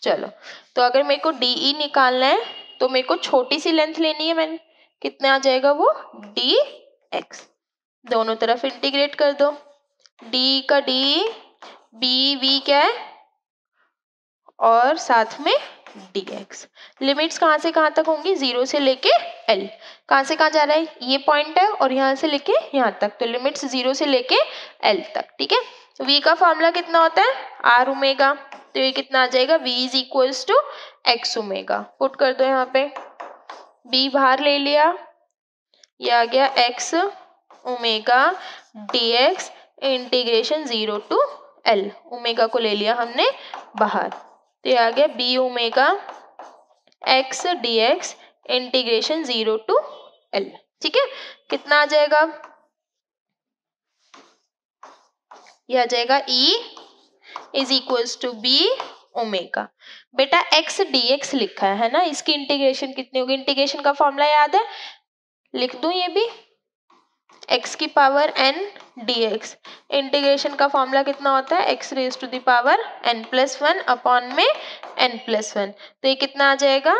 चलो तो अगर मेरे को डी निकालना है तो मेरे को छोटी सी लेंथ लेनी है, मैंने कितना आ जाएगा वो dx, दोनों तरफ इंटीग्रेट कर दो, d का d, b v क्या है, और साथ में dx। लिमिट्स कहाँ से कहाँ तक होंगी, 0 से लेके l, कहाँ से कहाँ जा रहा है, ये पॉइंट है और यहाँ से लेके यहाँ तक, तो लिमिट्स 0 से लेके l तक, ठीक है। तो v का फॉर्मूला कितना होता है r ओमेगा, तो ये कितना आ जाएगा v is equals to x omega. Put कर दो यहाँ पे, b बाहर ले लिया, ये आ गया x omega dx integration 0 to l, omega को ले लिया हमने बाहर, तो ये आ गया b omega x dx integration 0 to l, ठीक है। कितना आ जाएगा, ये आ जाएगा e is equals to B omega. बेटा x dx लिखा है ना, इसकी इंटीग्रेशन कितनी होगी? इंटीग्रेशन का फॉर्मूला याद है? लिख दूं ये भी, x की पावर n dx। इंटीग्रेशन का फॉर्मूला कितना होता है? x raise to the power n+1 upon में n+1। तो ये कितना आ जाएगा?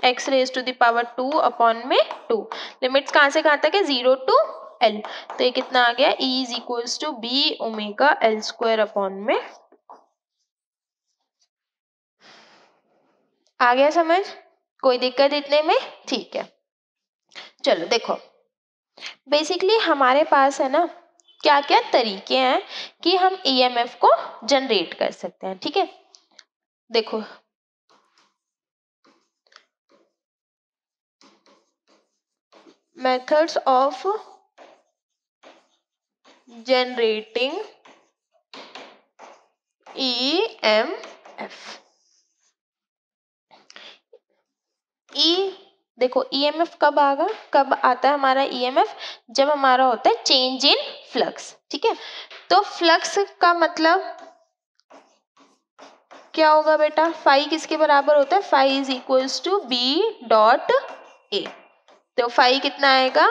x raise to the power 2 upon में 2। लिमिट्स कहाँ से कहाँ तक है? 0 to l। तो ये कितना आ गया? e is equals to B omega l square upon में। आ गया समझ? कोई दिक्कत इतने में? ठीक है, चलो देखो, बेसिकली हमारे पास है ना क्या क्या तरीके हैं कि हम ईएमएफ को जनरेट कर सकते हैं। ठीक है, देखो मेथड्स ऑफ जनरेटिंग ईएमएफ। देखो ईएमएफ कब आता है हमारा ईएमएफ? जब हमारा होता है चेंज इन फ्लक्स। ठीक है, तो फ्लक्स का मतलब क्या होगा बेटा? फाई किसके बराबर होता है? Phi is equals to B dot A. तो फाई कितना आएगा?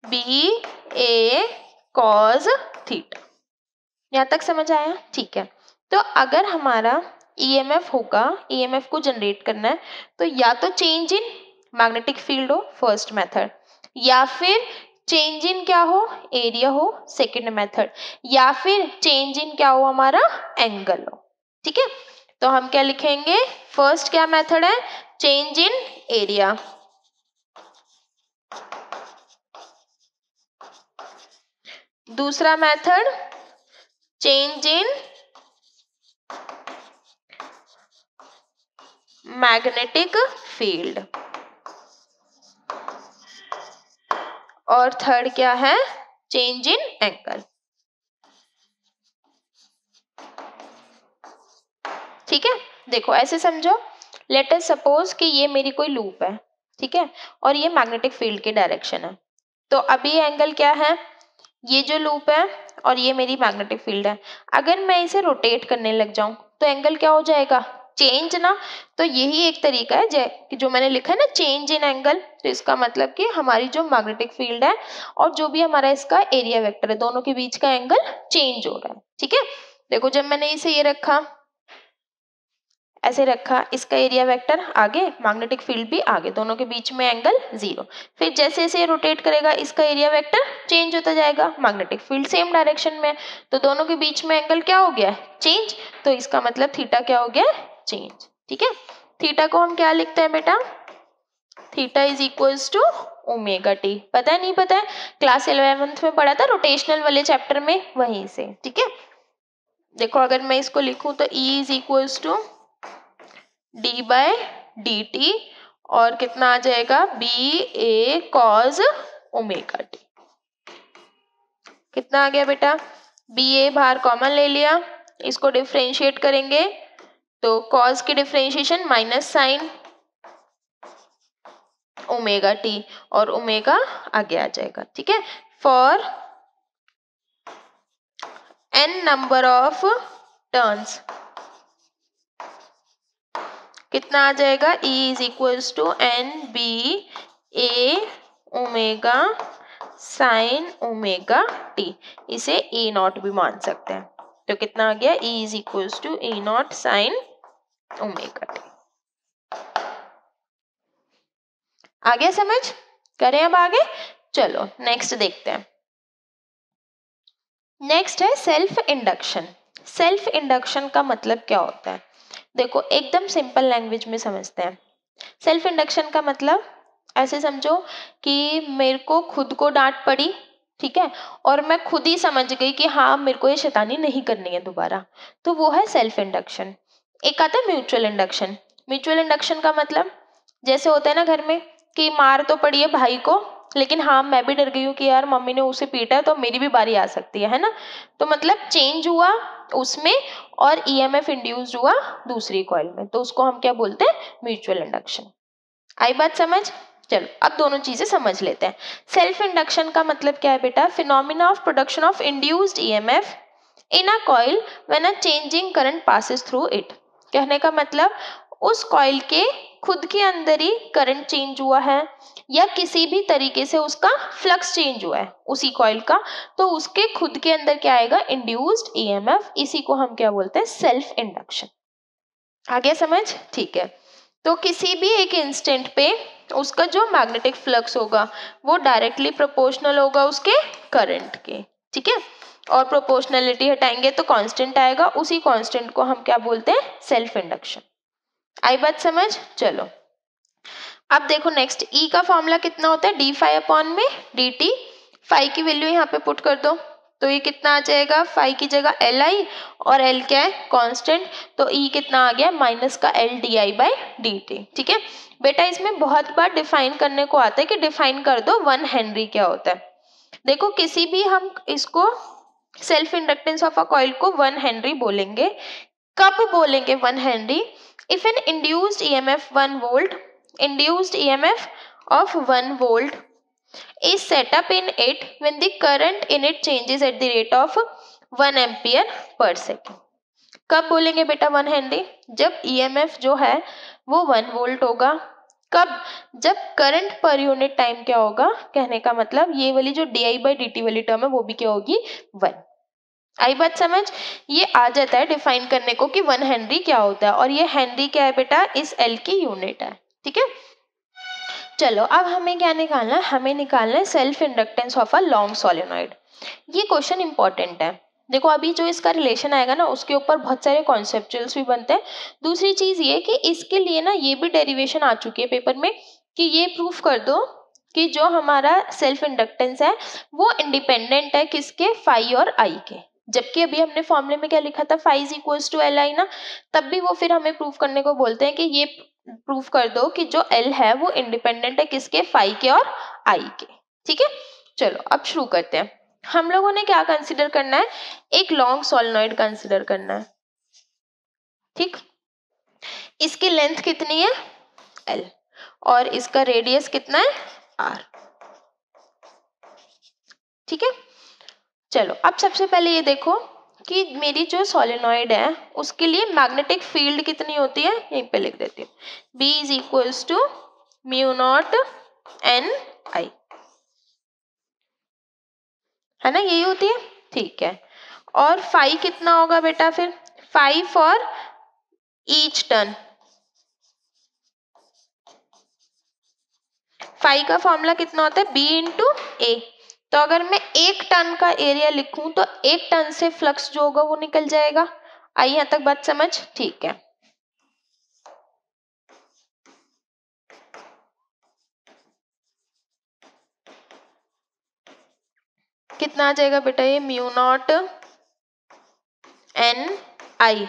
B A cos theta. यहाँ तक समझ आया? ठीक है, तो अगर हमारा ईएमएफ होगा, ईएमएफ को जनरेट करना है, तो या तो चेंज इन मैग्नेटिक फील्ड हो, फर्स्ट मेथड, या फिर चेंज इन क्या हो? एरिया हो, सेकंड मेथड, या फिर चेंज इन क्या हो? हमारा एंगल हो। ठीक है, तो हम क्या लिखेंगे? फर्स्ट क्या मेथड है? Change in area. दूसरा method change in magnetic field, और थर्ड क्या है? Change in angle. ठीक है, देखो ऐसे समझो, लेट अस सपोज कि ये मेरी कोई लूप है, ठीक है, और ये मैग्नेटिक फील्ड की डायरेक्शन है। तो अभी एंगल क्या है? ये जो लूप है और ये मेरी मैग्नेटिक फील्ड है। अगर मैं इसे रोटेट करने लग जाऊं तो एंगल क्या हो जाएगा? चेंज ना। तो यही एक तरीका है कि जो मैंने लिखा है ना, चेंज इन एंगल। तो इसका मतलब कि हमारी जो मैग्नेटिक फील्ड है और जो भी हमारा इसका एरिया वेक्टर है, दोनों के बीच का एंगल चेंज हो रहा है। ठीक है, देखो जब मैंने इसे ये रखा, ऐसे रखा, इसका एरिया वेक्टर आगे, मैग्नेटिक फील्ड भी आगे, दोनों के बीच में एंगल 0। फिर जैसे जैसे रोटेट करेगा इसका एरिया वेक्टर चेंज होता जाएगा, मैग्नेटिक फील्ड सेम डायरेक्शन में, तो दोनों के बीच में एंगल क्या हो गया? चेंज। तो इसका मतलब थीटा क्या हो गया? चेंज। ठीक है, थीटा को हम क्या लिखते हैं बेटा? Theta is equals to omega T. पता है नहीं पता है? क्लास 11th में पढ़ा था रोटेशनल वाले चैप्टर में, वहीं से। ठीक है, देखो अगर मैं इसको लिखूं तो E is equals to D by D T, और कितना आ जाएगा? B A cos omega T. कितना आ गया बेटा? बी ए बाहर कॉमन ले लिया, इसको डिफरेंशिएट करेंगे तो कॉज की differentiation minus sine omega T, और ओमेगा आगे आ जाएगा। ठीक है, for n number of turns कितना आ जाएगा? E is equals to N B A omega sine omega T. इसे ए नॉट भी मान सकते हैं। तो कितना आ गया? E is equals to A naught sine omega T. आ गया समझ? करें अब आगे? चलो नेक्स्ट देखते हैं। नेक्स्ट है सेल्फ इंडक्शन। सेल्फ इंडक्शन का मतलब क्या होता है? देखो एकदम सिंपल लैंग्वेज में समझते हैं। सेल्फ इंडक्शन का मतलब ऐसे समझो कि मेरे को खुद को डांट पड़ी, ठीक है, और मैं खुद ही समझ गई कि हाँ मेरे को ये शैतानी नहीं करनी है दोबारा, तो वो है सेल्फ इंडक्शन। एक आता है म्यूचुअल इंडक्शन। म्यूचुअल इंडक्शन का मतलब जैसे होता है ना घर में कि मार तो पड़ी है भाई को, लेकिन हाँ मैं भी डर गई हूँ कि यार मम्मी ने उसे पीटा है तो मेरी भी बारी आ सकती है ना। तो मतलब चेंज हुआ उसमें और ईएमएफ इंड्यूस्ड हुआ दूसरी कॉइल में, तो उसको हम क्या बोलते हैं? Mutual induction. आई बात समझ? चलो अब दोनों चीजें समझ लेते हैं। सेल्फ इंडक्शन का मतलब क्या है बेटा? Phenomena of production of induced EMF in a coil when a changing current passes through it. कहने का मतलब उस कॉइल के खुद के अंदर ही करंट चेंज हुआ है या किसी भी तरीके से उसका फ्लक्स चेंज हुआ है उसी कॉइल का, तो उसके खुद के अंदर क्या आएगा, इंड्यूस्ड ईएमएफ। इसी को हम क्या बोलते हैं, सेल्फ इंडक्शन। आ गया समझ? ठीक है। तो किसी भी एक इंस्टेंट पे उसका जो मैग्नेटिक फ्लक्स होगा वो डायरेक्टली प्रोपोर्शनल होगा उसके करंट के, ठीक है। और प्रोपोर्शनलिटी हटाएंगे तो कांस्टेंट आएगा, उसी कांस्टेंट को हम क्या बोलते हैं, सेल्फ इंडक्शन। आई बात समझ? चलो अब देखो नेक्स्ट, ई का फॉर्मूला कितना होता है, डी फाई अपॉन में डी टी। फाई की वैल्यू यहाँ पे पुट कर दो तो ये कितना आ जाएगा, फाई की जगह एल आई और एल क्या है, कांस्टेंट, तो ई कितना आ गया, माइनस का L D I by D t. ठीक है बेटा, इसमें बहुत बार डिफाइन करने को आता है कि डिफाइन कर दो 1 हेनरी क्या होता है। देखो किसी भी हम इसको self inductance of a coil को 1 हेनरी बोलेंगे। कब बोलेंगे 1 henry? If an induced EMF 1 volt, induced EMF of 1 volt is set up in it when the current in it changes at the rate of 1 ampere per second। कब बोलेंगे बेटा 1 Henry? जब EMF जो है वो 1 वोल्ट होगा। कब? जब करंट पर यूनिट टाइम क्या होगा, कहने का मतलब ये वाली जो D I by D T वाली टर्म है वो भी क्या होगी, 1। आई बात समझ? ये आ जाता है डिफाइन करने को कि 1 हेनरी क्या होता है, और ये हेनरी क्या है बेटा, इस एल की यूनिट है। ठीक है चलो अब हमें क्या निकालना है, हमें निकालना है self inductance of a long solenoid. ये क्वेश्चन इंपॉर्टेंट है। देखो अभी जो इसका रिलेशन आएगा ना उसके ऊपर बहुत सारे कॉन्सेप्चुअल्स भी बनते हैं। दूसरी चीज ये कि इसके लिए ना ये भी डेरिवेशन आ चुकी है पेपर में कि ये प्रूफ कर दो कि जो हमारा सेल्फ इंडक्टेंस है वो इंडिपेंडेंट है किसके, फाई और आई के। जबकि अभी हमने फॉर्मूले में क्या लिखा था, phi is equals to L I ना, तब भी वो फिर हमें प्रूफ करने को बोलते हैं कि ये प्रूफ कर दो कि जो एल है वो इंडिपेंडेंट है किसके, फाई के और आई के। ठीक है चलो अब शुरू करते हैं। हम लोगों ने क्या कंसीडर करना है, एक लॉन्ग सोलेनॉइड कंसीडर करना है। ठीक, इसकी लेंथ कितनी है, एल, और इसका रेडियस कितना है, आर। ठीक है चलो अब सबसे पहले ये देखो कि मेरी जो सोलेनॉइड है उसके लिए मैग्नेटिक फील्ड कितनी होती है, यहीं पे लिख देती हूँ, B is equals to mu naught N I, है ना, यही होती है। ठीक है, और फाई कितना होगा बेटा, फिर phi for each turn. Phi का फॉर्मूला कितना होता है, B इंटू ए। तो अगर मैं 1 टन का एरिया लिखूं तो 1 टन से फ्लक्स जो होगा वो निकल जाएगा। आई यहां तक बात समझ? ठीक है कितना आ जाएगा बेटा, ये म्यू नॉट एन आई,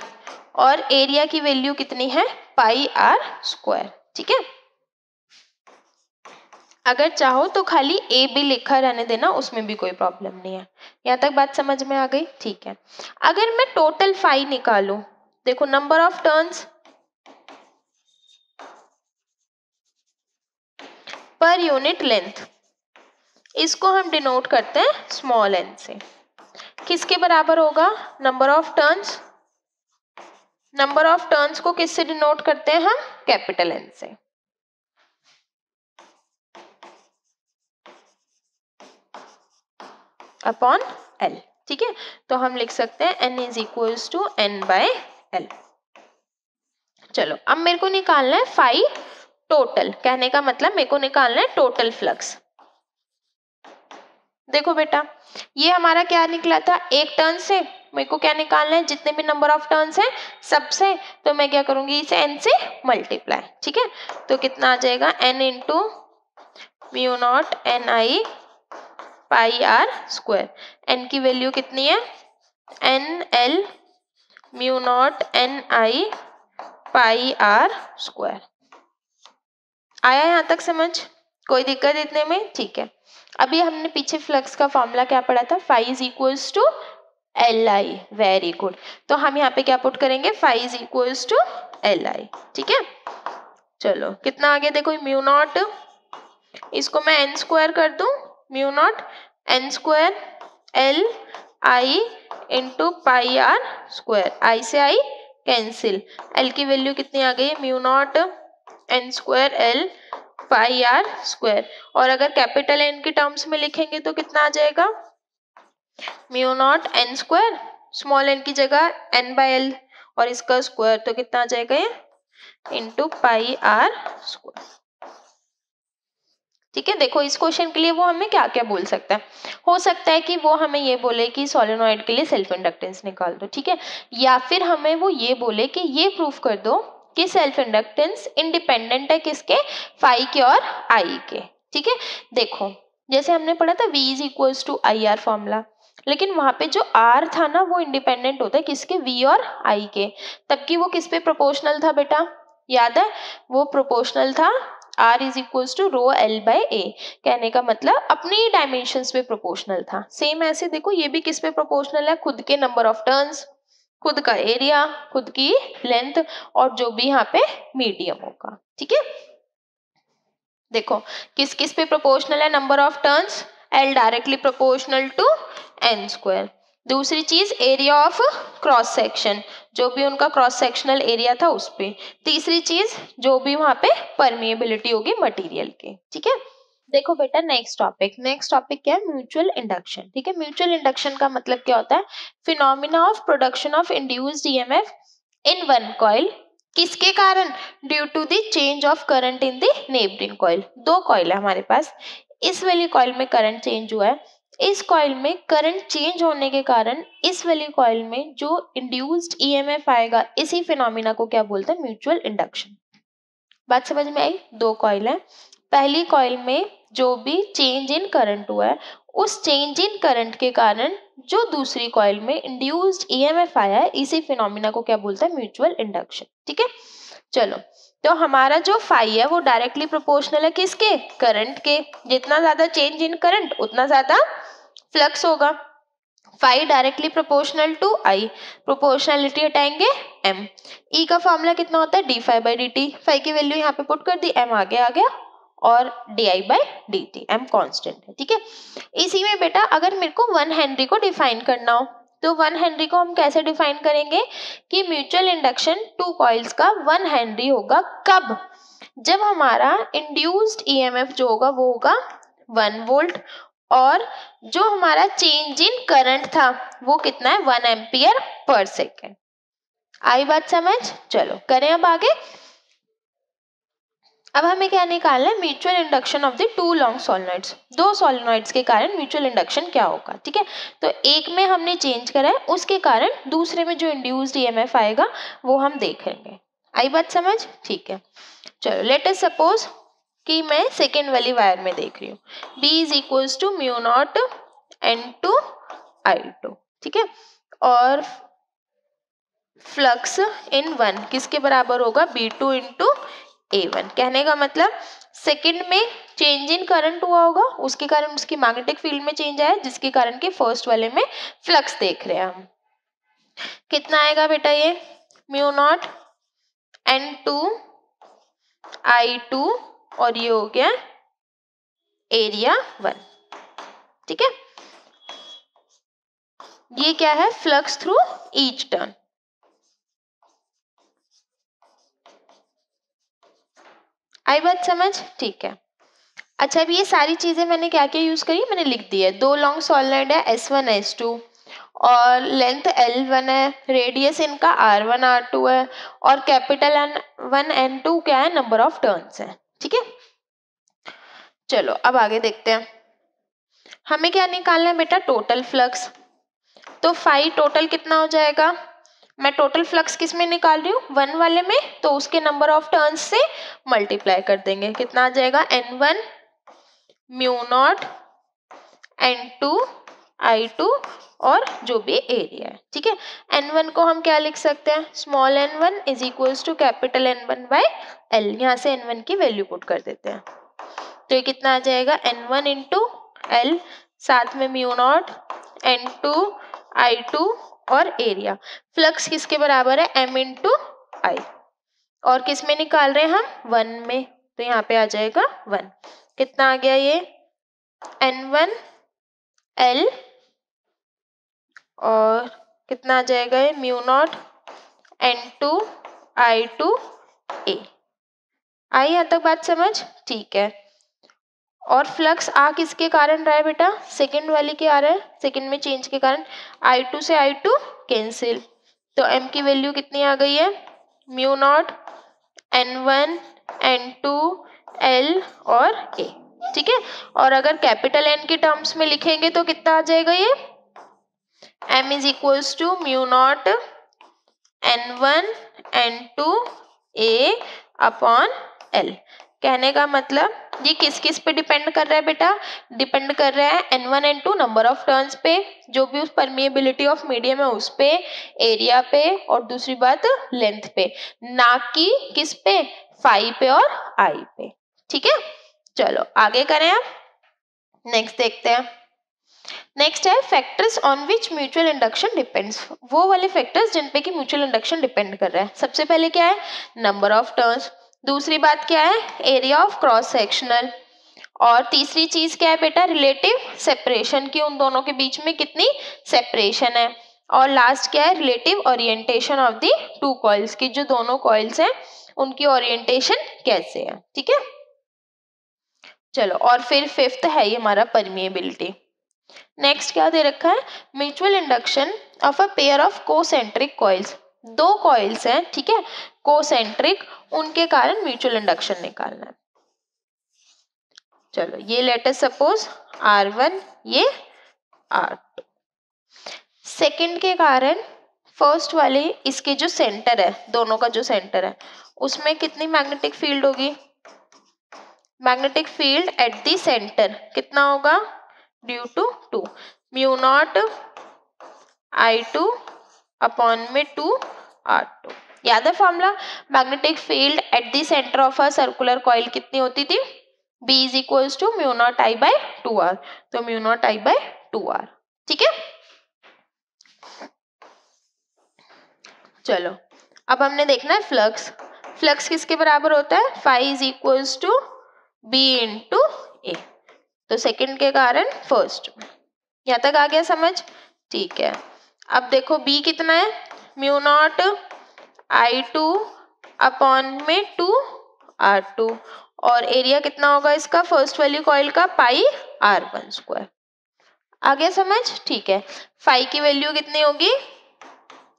और एरिया की वैल्यू कितनी है, पाई आर स्क्वायर। ठीक है अगर चाहो तो खाली ए भी लिखा रहने देना, उसमें भी कोई प्रॉब्लम नहीं है। यहाँ तक बात समझ में आ गई? ठीक है, अगर मैं टोटल फाई निकालूं, देखो number of turns per unit length, इसको हम डिनोट करते हैं स्मॉल एन से। किसके बराबर होगा, number of turns. Number of turns को किससे डिनोट करते हैं हम, कैपिटल एन से। Upon L. ठीक है तो हम लिख सकते हैं n is equals to N by L. चलो अब मेरे को निकालना है फाई टोटल, कहने का मतलब मेरे को निकालना है टोटल फ्लक्स। देखो बेटा ये हमारा क्या निकला था, 1 टर्न से मेरे को क्या निकालना है, जितने भी नंबर ऑफ टर्न्स हैं सबसे, तो मैं क्या करूंगी, इसे n से मल्टीप्लाई। ठीक है तो कितना आ जाएगा, n into mu naught N I pi are square. n की वैल्यू कितनी है, N L mu naught N I pi are square. आया यहाँ तक समझ, कोई दिक्कत इतने में? ठीक है अभी हमने पीछे फ्लक्स का फॉर्मूला क्या पढ़ा था, phi is equals to L I. Very good, तो हम यहाँ पे क्या पुट करेंगे, phi is equals to L I. ठीक है चलो कितना आ गया, देखो म्यू नॉट, इसको मैं एन स्क्वायर कर दूं, mu naught N square L I into pi are square, I से आई कैंसिल, एल की वैल्यू कितनी आ गई, mu naught N square L pi are square, और अगर कैपिटल एन के टर्म्स में लिखेंगे तो कितना आ जाएगा, mu naught N square, small N की जगह एन बाय एल और इसका स्क्वायर, तो कितना आ जाएगा ये, इंटू पाई आर स्क्वायर। ठीक है, देखो इस क्वेश्चन के लिए वो हमें क्या क्या बोल सकता है, हो सकता है कि वो हमें ये बोले कि सोलेनोइड के लिए सेल्फ इंडक्टेंस निकाल दो, ठीक है, या फिर हमें वो ये बोले कि ये प्रूफ कर दो कि सेल्फ इंडक्टेंस इंडिपेंडेंट है किसके, फाई के और आई के। ठीक है, देखो जैसे हमने पढ़ा था V is equals to I R formula, लेकिन वहां पे जो R था ना वो इंडिपेंडेंट होता है किसके, V और I के, तबकि वो किस पे प्रोपोर्शनल था बेटा, याद है, वो प्रोपोर्शनल था R is equals to rho L by A, कहने का मतलब अपनी डायमेंशंस पे प्रोपोर्शनल था। सेम ऐसे देखो ये भी किस पे प्रोपोर्शनल है, खुद के नंबर ऑफ टर्न्स, खुद का एरिया, खुद की लेंथ, और जो भी यहाँ पे मीडियम होगा। ठीक है, देखो किस किस पे प्रोपोर्शनल है, number of turns, L directly proportional to N square. दूसरी चीज एरिया ऑफ क्रॉस सेक्शन, जो भी उनका क्रॉस सेक्शनल एरिया था उस पे। तीसरी चीज जो भी वहां पे परमिएबिलिटी होगी मटेरियल के। ठीक है, देखो बेटा नेक्स्ट टॉपिक क्या है, म्यूचुअल इंडक्शन। ठीक है, म्यूचुअल इंडक्शन का मतलब क्या होता है, phenomena of production of induced EMF in one coil, किसके कारण, due to the change of current in the neighbouring coil. दो कॉइल है हमारे पास, इस वाली कॉइल में करंट चेंज हुआ है, इस कॉइल में करंट चेंज होने के कारण इस वाली कॉइल में जो इंड्यूस्ड ईएमएफ आएगा, इसी फिनोमिना को क्या बोलते हैं, म्यूचुअल इंडक्शन। बात समझ में आई, दो कॉइल है, पहली कॉइल में जो भी चेंज इन करंट हुआ है, उस चेंज इन करंट के कारण जो दूसरी कॉइल में इंड्यूस्ड ईएमएफ आया है, इसी फिनोमिना को क्या बोलते हैं, म्यूचुअल इंडक्शन। ठीक है, चलो तो हमारा जो फाई है वो डायरेक्टली प्रोपोर्शनल है किसके, करंट के, जितना ज्यादा चेंज इन करंट उतना ज्यादा फ्लक्स होगा। Phi directly proportional to I, proportionality हटाएंगे एम, ई का फॉर्मूला कितना होता है, D phi by D T, phi की वैल्यू यहाँ पे पुट कर दी, एम आगे आ गया, और D I by D T, M constant है। ठीक है, इसी में बेटा अगर मेरे को 1 हेनरी को डिफाइन करना हो, तो 1 हेनरी को हम कैसे डिफाइन करेंगे कि म्यूचुअल इंडक्शन टू कॉइल्स का 1 हेनरी होगा कब, जब हमारा इंड्यूस्ड ईएमएफ जो होगा वो होगा 1 वोल्ट, और जो हमारा चेंज इन करंट था वो कितना है, 1 एम्पियर पर सेकेंड। आई बात समझ, चलो करें अब आगे। अब हमें क्या निकालना है, mutual induction of the two long सोलेनोइड्स, दो सोलेनोइड्स के कारण म्यूचुअल इंडक्शन क्या होगा। ठीक है, तो एक में हमने चेंज करा है, उसके कारण दूसरे में जो इंड्यूस्ड ईएमएफ आएगा वो हम देखेंगे। आई बात समझ, ठीक है, चलो लेट अस सपोज कि मैं सेकेंड वाली वायर में देख रही हूँ, B is equals to mu naught N2 I2। ठीक है, और फ्लक्स इन 1 किसके बराबर होगा, B2 इंटू A1, कहने का मतलब सेकेंड में चेंज इन करंट हुआ होगा, उसके कारण उसकी मैग्नेटिक फील्ड में चेंज आया, जिसके कारण कि फर्स्ट वाले में फ्लक्स देख रहे हैं हम। कितना आएगा बेटा ये, म्यू नॉट N2 I2, और ये हो गया एरिया 1। ठीक है, ये क्या है, फ्लक्स थ्रू ईच टर्न। आई बात समझ, ठीक है। अच्छा, अभी ये सारी चीजें मैंने क्या क्या यूज करी, मैंने लिख दी है, दो लॉन्ग सोलेनोइड है S1 S2, और लेंथ L1 है, रेडियस इनका R1 R2 है, और कैपिटल N1 N2 क्या है, नंबर ऑफ टर्न्स है। ठीक है, चलो अब आगे देखते हैं, हमें क्या निकालना है बेटा, टोटल फ्लक्स। तो फाई टोटल कितना हो जाएगा, मैं टोटल फ्लक्स किस में निकाल रही हूँ, 1 वाले में, तो उसके नंबर ऑफ टर्न्स से मल्टीप्लाई कर देंगे, कितना आ जाएगा, N1 mu naught N2 I2, और जो भी एरिया है। ठीक है, N1 को हम क्या लिख सकते हैं, small n1 is equals to capital N1 by L, यहाँ से N1 की वैल्यू पुट कर देते हैं, तो ये कितना आ जाएगा, N1 इंटू L, साथ में म्यू नॉट N2 I2, और एरिया, फ्लक्स किसके बराबर है, M इंटू आई, और किस में निकाल रहे हैं हम, 1 में, तो यहाँ पे आ जाएगा 1, कितना आ गया ये, N1 L और कितना आ जाएगा ये म्यू नॉट N2I2A। आई यहाँ तक बात समझ? ठीक है। और फ्लक्स आ किसके कारण रहा है बेटा? सेकंड वाली के आ रहा है, सेकंड में चेंज के कारण। I2 से I2 कैंसिल, तो m की वैल्यू कितनी आ गई है? Mu naught N1 N2 L और A। ठीक है। और अगर कैपिटल N के टर्म्स में लिखेंगे तो कितना आ जाएगा ये? m is equals to mu naught N1 N2 A upon L। कहने का मतलब ये किस किस पे डिपेंड कर रहा है बेटा? डिपेंड कर रहा है N1 N2 number of turns पे, जो भी उस परमिएबिलिटी ऑफ मीडियम है उस पे, एरिया पे, और दूसरी बात लेंथ पे, ना कि किस पे? फाई पे और आई पे। ठीक है, चलो आगे करें आप। नेक्स्ट देखते हैं। नेक्स्ट है factors on which mutual induction depends. वो वाले फैक्टर्स जिन पे कि म्यूचुअल इंडक्शन डिपेंड कर रहा है। सबसे पहले क्या है? Number of turns. दूसरी बात क्या है? Area of cross sectional. और तीसरी चीज क्या है बेटा? रिलेटिव सेपरेशन की, उन दोनों के बीच में कितनी सेपरेशन है। और लास्ट क्या है? Relative orientation of the two coils की, जो दोनों कॉइल्स हैं उनकी ओरिएंटेशन कैसे है। ठीक है, चलो। और फिर फिफ्थ है ये हमारा परमिएबिलिटी। नेक्स्ट क्या दे रखा है? Mutual induction of a pair of concentric coils. दो कॉइल्स हैं, ठीक है, कोसेंट्रिक, उनके कारण म्यूचुअल इंडक्शन निकालना है। चलो ये लेट अस सपोज R1, ये R2। सेकंड के कारण फर्स्ट वाले इसके जो सेंटर है, दोनों का जो सेंटर है, उसमें कितनी मैग्नेटिक फील्ड होगी? Magnetic field at the centre कितना होगा? Due to 2 mu naught I2 upon में 2 R2। याद है formula? Magnetic field at the centre of a circular coil कितनी होती थी? B is equals to mu naught I by 2R, तो mu naught I by 2R। ठीक है, चलो अब हमने देखना है फ्लक्स। फ्लक्स किसके बराबर होता है? Phi is equals to B into A। तो सेकंड के कारण फर्स्ट। यहाँ तक आ गया समझ? ठीक है। अब देखो B कितना है? म्यू नॉट I2 अपॉन में 2 R2, और एरिया कितना होगा इसका फर्स्ट वाली कॉइल का? पाई R1 स्क्वायर। आ गया समझ? ठीक है। फाई की वैल्यू कितनी होगी?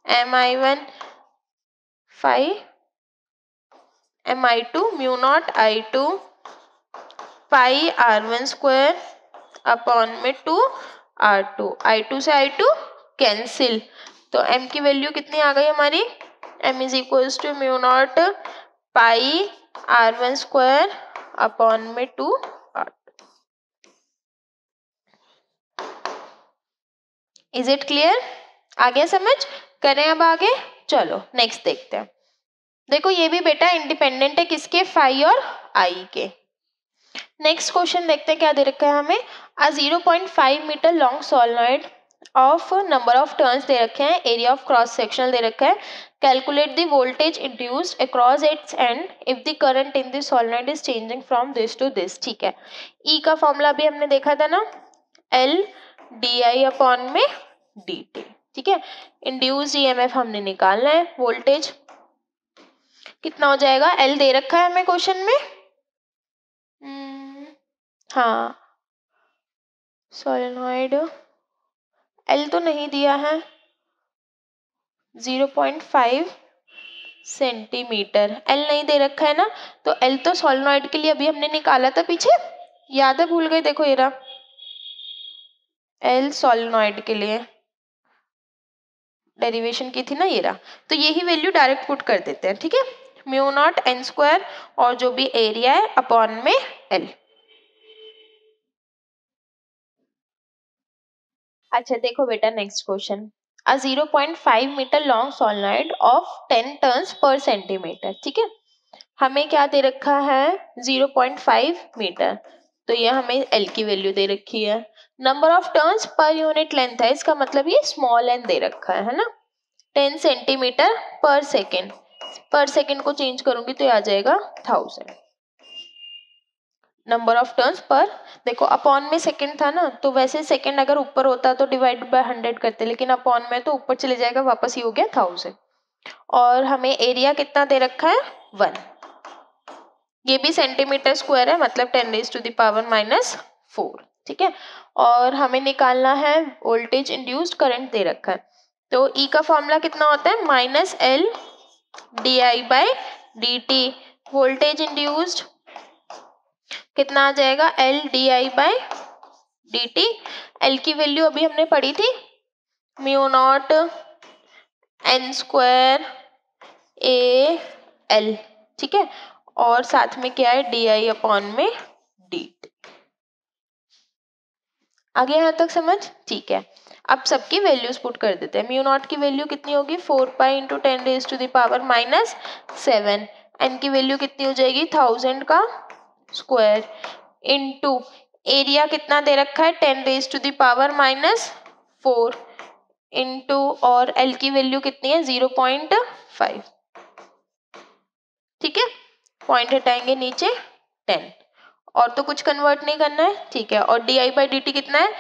Mi1 phi Mi2 mu naught I2 pi R1 square upon में 2 R2। I2 से I2 कैंसिल, तो M की वैल्यू कितनी आ गई हमारी? M is equals to mu naught pi R1 square upon में 2 R2। Is it clear? आ गया समझ? करें अब आगे। चलो नेक्स्ट देखते हैं। देखो ये भी बेटा इंडिपेंडेंट है किसके? फाई और आई के। नेक्स्ट क्वेश्चन देखते हैं क्या दे रखा है हमें। A 0.5 metre long solenoid of number of turns दे रखे हैं, एरिया ऑफ क्रॉस सेक्शनल दे रखा है। Calculate the voltage induced across its end if the current in the solenoid is changing from this to this. ठीक है, ई का formula भी हमने देखा था ना, एल डी आई अपॉन में डी टी। ठीक है, इंड्यूस्ड ईएमएफ हमने निकालना है। वोल्टेज कितना हो जाएगा? एल दे रखा है हमें क्वेश्चन में। हाँ, सोलेनॉइड एल तो नहीं दिया है, 0.5 सेंटीमीटर एल नहीं दे रखा है ना, तो एल तो सोलेनॉइड के लिए अभी हमने निकाला था पीछे, याद है? भूल गए? देखो ये रहा एल सोलेनॉइड के लिए डेरिवेशन की थी ना, ये रहा। तो यही वैल्यू डायरेक्ट पुट कर देते हैं। ठीक है, म्यू नॉट एन स्क्वायर और जो भी एरिया है अपॉन में एल। अच्छा देखो बेटा next question. A 0.5 metre long solenoid of 10 turns per centimetre. ठीक है, हमें क्या दे रखा है? 0.5 मीटर, तो ये हमें एल की वैल्यू दे रखी है। Number of turns per unit length है, इसका मतलब ये स्मॉल एन दे रखा है ना। 10 सेंटीमीटर पर सेकेंड, पर सेकेंड को चेंज करूंगी तो ये आ जाएगा 1000। नंबर ऑफ टर्न्स पर, देखो अपॉन में सेकंड था ना, तो वैसे सेकंड अगर ऊपर होता तो डिवाइड बाय 100 करते, लेकिन अपॉन में तो ऊपर चले जाएगा, वापस ही हो गया 1000। और हमें एरिया कितना दे रखा है 1, ये भी सेंटीमीटर स्क्वायर है, मतलब 10⁻⁻⁴, ठीक है। और हमें निकालना है वोल्टेज इंड्यूस्ड करंट दे रखा है, तो ई का फॉर्मूला कितना होता है -L di/dt। वोल्टेज इंड्यूस्ड कितना आ जाएगा L di/dt। L की वैल्यू अभी हमने पढ़ी थी μ0 n² AL, ठीक है। और साथ में क्या है di/dt। आगे यहाँ तक समझ, ठीक है। अब सबकी वैल्यूज पुट कर देते हैं। μ0 की वैल्यू कितनी होगी 4π × 10⁻⁻⁷। n की वैल्यू कितनी हो जाएगी 1000 का स्क्वायर इनटू एरिया कितना दे रखा है 10⁻⁻⁴ इनटू, और L की वैल्यू कितनी है 0.5, ठीक है। पॉइंट हटाएंगे नीचे 10, और तो कुछ कन्वर्ट नहीं करना है, ठीक है। और di/dt कितना है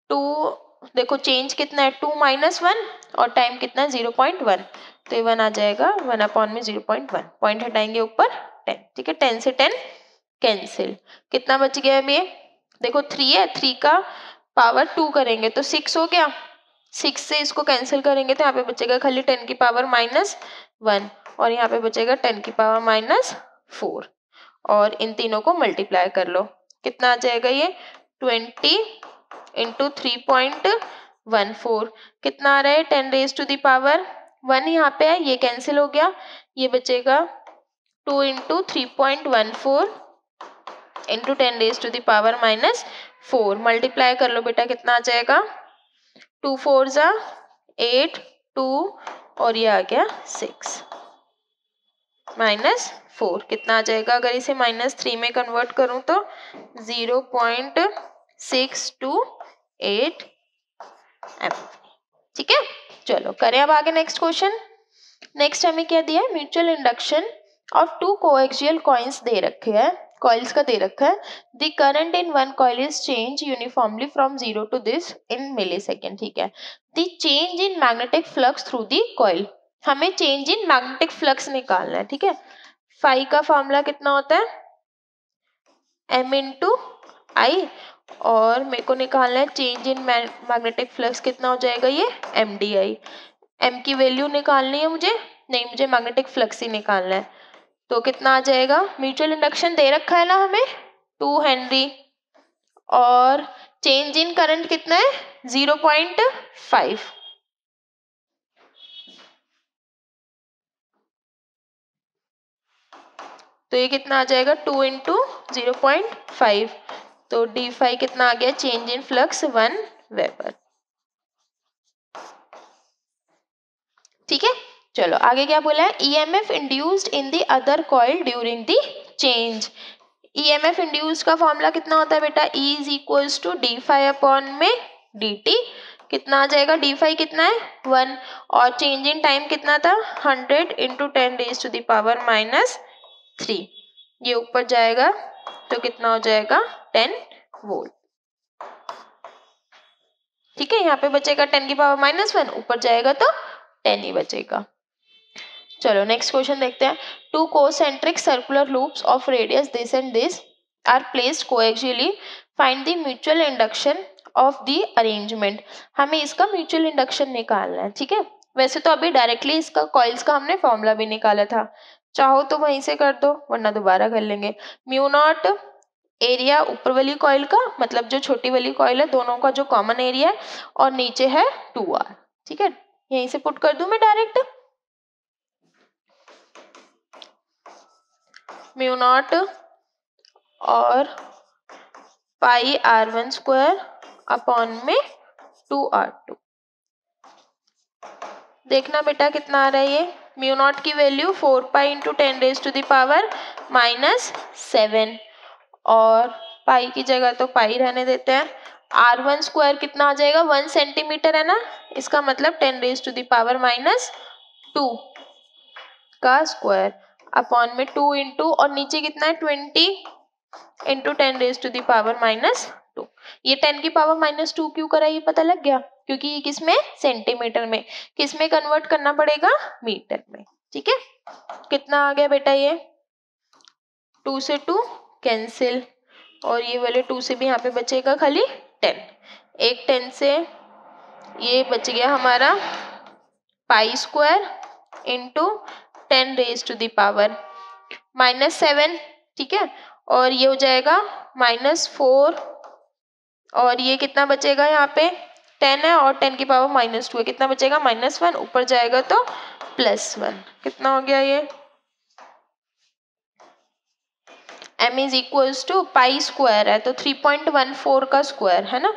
2, देखो चेंज कितना है 2 - 1, और टाइम कितना है 0.1, तो ये 1 आ जाएगा 1/0.1। पॉइंट हटाएंगे ऊपर 10, ठीक है। 10 से 10 कैंसिल, कितना बच गया अब ये, देखो 3 है, 3 का पावर 2 करेंगे तो 6 हो गया, 6 से इसको कैंसिल करेंगे तो यहाँ पे बचेगा खाली 10⁻⁻1, और यहाँ पे बचेगा 10⁻⁻4, और इन तीनों को मल्टीप्लाई कर लो, कितना आ जाएगा ये 20 × 3.14, कितना आ रहा है 10⁻1 यहाँ पे है, ये कैंसिल हो गया, ये बचेगा 2 × 3.14 × 10⁻⁻4, मल्टीप्लाई कर लो बेटा, कितना आ जाएगा 2 4 = 8, 2 और ये आ गया 6 -4, कितना आ जाएगा अगर इसे -3 में कन्वर्ट करूं तो 0.628 एम्पीयर, ठीक है। चलो करें अब आगे नेक्स्ट क्वेश्चन। नेक्स्ट हमें क्या दिया है, mutual induction of 2 coaxial coils दे रखे हैं, कॉइल्स का दे रखा है। The current in one coil is change uniformly from 0 to this in millisecond, ठीक है। The change in magnetic flux through the coil, हमें चेंज इन मैग्नेटिक फ्लक्स निकालना है, ठीक है। फाई का फॉर्मूला कितना होता है m × I, और मेरे को निकालना है चेंज इन मैग्नेटिक फ्लक्स, कितना हो जाएगा ये mdi। m की वैल्यू निकालनी है मुझे, नहीं मुझे मैग्नेटिक फ्लक्स ही निकालना है, तो कितना आ जाएगा, म्यूचुअल इंडक्शन दे रखा है ना हमें 2 हेनरी, और चेंज इन करंट कितना है 0.5, तो ये कितना आ जाएगा 2 × 0.5, तो d5 कितना आ गया, चेंज इन फ्लक्स 1 वेबर, ठीक है। चलो आगे क्या बोला है, EMF induced in the other coil during the change. EMF induced का फॉर्मूला कितना होता है बेटा, E = d∅/dt, कितना आ जाएगा d∅ कितना है 1, और चेंज इन टाइम कितना था 100 × 10⁻⁻3, ये ऊपर जाएगा तो कितना हो जाएगा 10 वोल्ट, ठीक है। यहाँ पे बचेगा 10⁻⁻1, ऊपर जाएगा तो 10 ही बचेगा। चलो नेक्स्ट क्वेश्चन देखते हैं। 2 concentric circular loops of radius this and this are placed coaxially. Find the mutual induction of the arrangement. हमें इसका म्यूचुअल इंडक्शन निकालना है, ठीक है। वैसे तो अभी डायरेक्टली इसका कॉइल्स का हमने फॉर्मूला भी निकाला था, चाहो तो वहीं से कर दो वरना दोबारा कर लेंगे। μ0 एरिया ऊपर वाली कॉइल का, मतलब जो छोटी वाली कॉइल है दोनों का जो कॉमन एरिया है, और नीचे है 2r, ठीक है। यहीं से पुट कर दूं मैं डायरेक्ट, μ0 और πr1² अपॉन में 2r2, देखना बेटा कितना आ रहा है ये, μ0 की वैल्यू 4π × 10⁻⁷, और पाई की जगह तो पाई रहने देते हैं। r1² कितना आ जाएगा 1 सेंटीमीटर है ना, इसका मतलब 10⁻⁻2 का स्क्वायर अपॉन में 2 × और नीचे कितना है 20, into 10 raise to the power -2। ये 10 की पावर -2 क्यों करा, ये पता लग गया, क्योंकि ये किस में, सेंटीमीटर में, किस में कन्वर्ट करना पड़ेगा, मीटर में। ठीक है, कितना आ गया बेटा, ये 2 से 2 कैंसिल, और ये वाले 2 से भी यहाँ पे बचेगा खाली 10, एक 10 से ये बच गया हमारा π² into 10 raise to the power -7। ठीक है, और ये हो जाएगा -4, और ये कितना बचेगा, यहाँ पे 10 है और 10 की पावर -2 है, कितना बचेगा, -1, ऊपर जाएगा तो +1। कितना हो गया ये, m इज इक्वल्स टू π² है तो 3.14 का स्क्वायर है ना,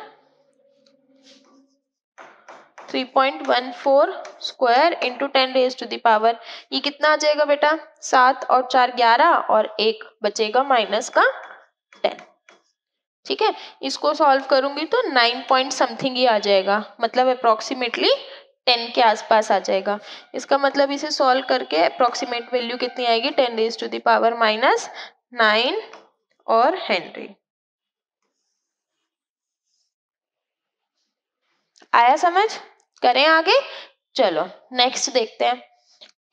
3.14 square into 10 raise to the power, ये कितना आ जाएगा बेटा, 7 और 4 11, और एक बचेगा माइनस का 10। ठीक है, इसको सॉल्व करूंगी तो 9 पॉइंट समथिंग ही आ जाएगा, मतलब अप्रोक्सीमेटली 10 के आसपास आ जाएगा। इसका मतलब इसे सॉल्व करके अप्रोक्सीमेट वैल्यू कितनी आएगी, 10 रेज टू द पावर -9 और हेनरी। आया समझ, करें आगे, चलो नेक्स्ट देखते हैं।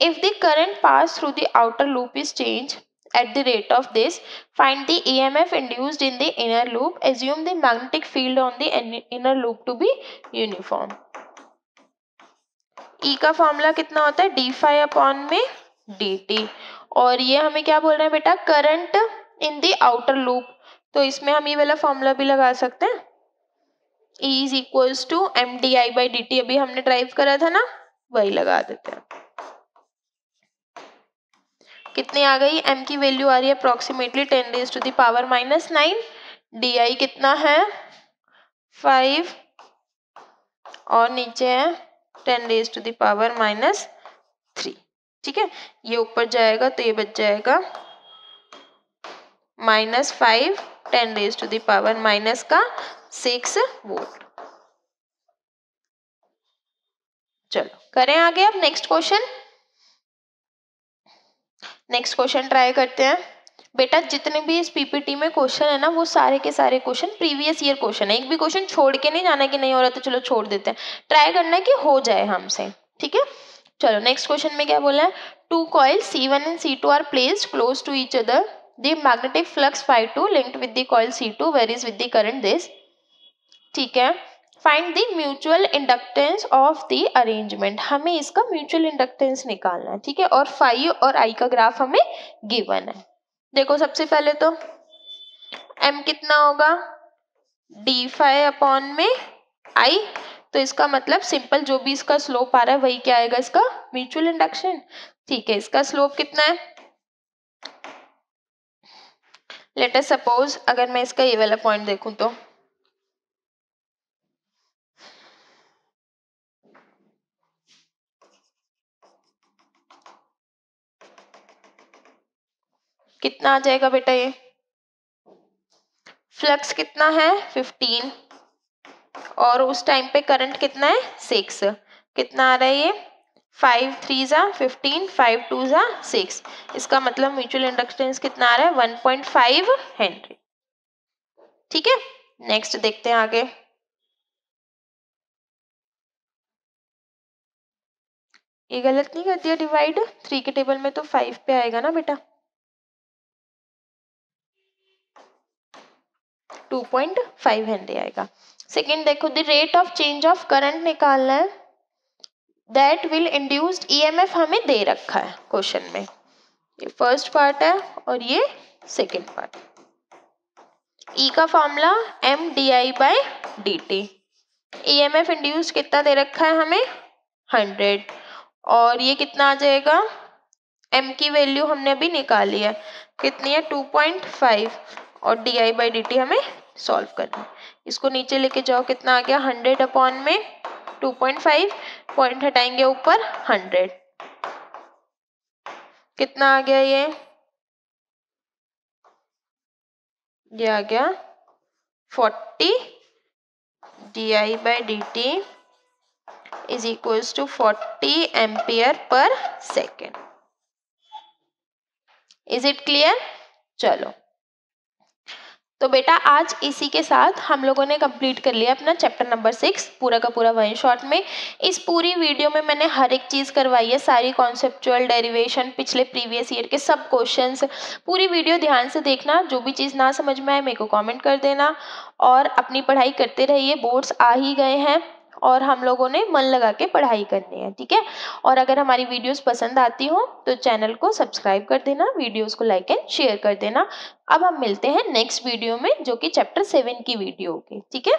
If the current pass through the outer loop is change at the rate of this, find the EMF induced in the inner loop, assume the magnetic field on the inner loop to be uniform। E का formula कितना होता है, d∅/dt, और ये हमें क्या बोल रहे हैं बेटा, current in the outer loop, तो इसमें हम ये वाला फॉर्मूला भी लगा सकते हैं, E is equals to mdi/dt, अभी हमने ड्राइव करा था ना, वही लगा देते हैं। कितनी आ गई, m की वैल्यू आ रही है approximately 10 raise to the power -9, di कितना है 5, और नीचे है 10 रेज टू द पावर -3। ठीक है, ये ऊपर जाएगा तो ये बच जाएगा -5 10 raise to the power -6 volt. चलो करें आगे, अब नेक्स्ट क्वेश्चन ट्राई करते हैं। बेटा जितने भी इस पीपीटी में क्वेश्चन है ना, वो सारे के सारे क्वेश्चन प्रीवियस ईयर क्वेश्चन है, एक भी क्वेश्चन छोड़ के नहीं जाना कि नहीं हो रहा तो चलो छोड़ देते हैं, ट्राई करना है कि हो जाए हमसे। ठीक है, चलो नेक्स्ट क्वेश्चन में क्या बोला है, 2 coils C1 and C2 are placed close to each other, the magnetic flux phi2 linked with the coil C2 varies with the current this। ठीक है, find the mutual inductance of the arrangement, हमें इसका mutual inductance निकालना है। ठीक है, और phi और आई का ग्राफ हमें गिवन है। देखो सबसे पहले तो m कितना होगा, d∅/i, तो इसका मतलब सिंपल जो भी इसका स्लोप आ रहा है वही क्या आएगा, इसका म्यूचुअल इंडक्शन। ठीक है, इसका स्लोप कितना है, लेट अस सपोज अगर मैं इसका ये वाला पॉइंट देखूं तो कितना आ जाएगा बेटा, ये फ्लक्स कितना है 15, और उस टाइम पे करंट कितना है 6, कितना आ रहा है ये 5 3 ज़ा 15, 5 2 ज़ा 6, इसका मतलब म्यूचुअल इंडक्टेंस कितना आ रहा है 1.5 हेनरी। ठीक है, नेक्स्ट देखते हैं आगे। ये गलत नहीं कर दिया डिवाइड, 3 के टेबल में तो 5 पे आएगा ना बेटा, 2.5 हेनरी आएगा। सेकेंड देखो, the rate of change of current निकालना है, दैट विल इंड्यूस्ड ईएमएफ हमें दे रखा है क्वेश्चन में, ये फर्स्ट पार्ट है और ये सेकेंड पार्ट। ई का फॉर्मूला mdi/dt, ईएमएफ इंड्यूस्ड कितना दे रखा है हमें 100, और ये कितना आ जाएगा, m की वैल्यू हमने अभी निकाली है, कितनी है 2.5, और di/dt हमें सॉल्व करना है। इसको नीचे लेके जाओ, कितना आ गया 100 अपॉन में 2.5, पॉइंट हटाएंगे ऊपर 100, कितना आ गया, ये आ गया 40 di/dt is equals to 40 ampere per second. Is it clear? चलो तो बेटा आज इसी के साथ हम लोगों ने कंप्लीट कर लिया अपना चैप्टर नंबर 6 पूरा का पूरा वन शॉट में। इस पूरी वीडियो में मैंने हर एक चीज़ करवाई है, सारी कॉन्सेप्चुअल डेरिवेशन, पिछले प्रीवियस ईयर के सब क्वेश्चंस। पूरी वीडियो ध्यान से देखना, जो भी चीज़ ना समझ में आए मेरे को कमेंट कर देना और अपनी पढ़ाई करते रहिए। बोर्ड्स आ ही गए हैं और हम लोगों ने मन लगा के पढ़ाई करनी है, ठीक है। और अगर हमारी वीडियोस पसंद आती हो तो चैनल को सब्सक्राइब कर देना, वीडियोस को लाइक एंड शेयर कर देना। अब हम मिलते हैं नेक्स्ट वीडियो में, जो कि चैप्टर 7 की वीडियो होगी, ठीक है।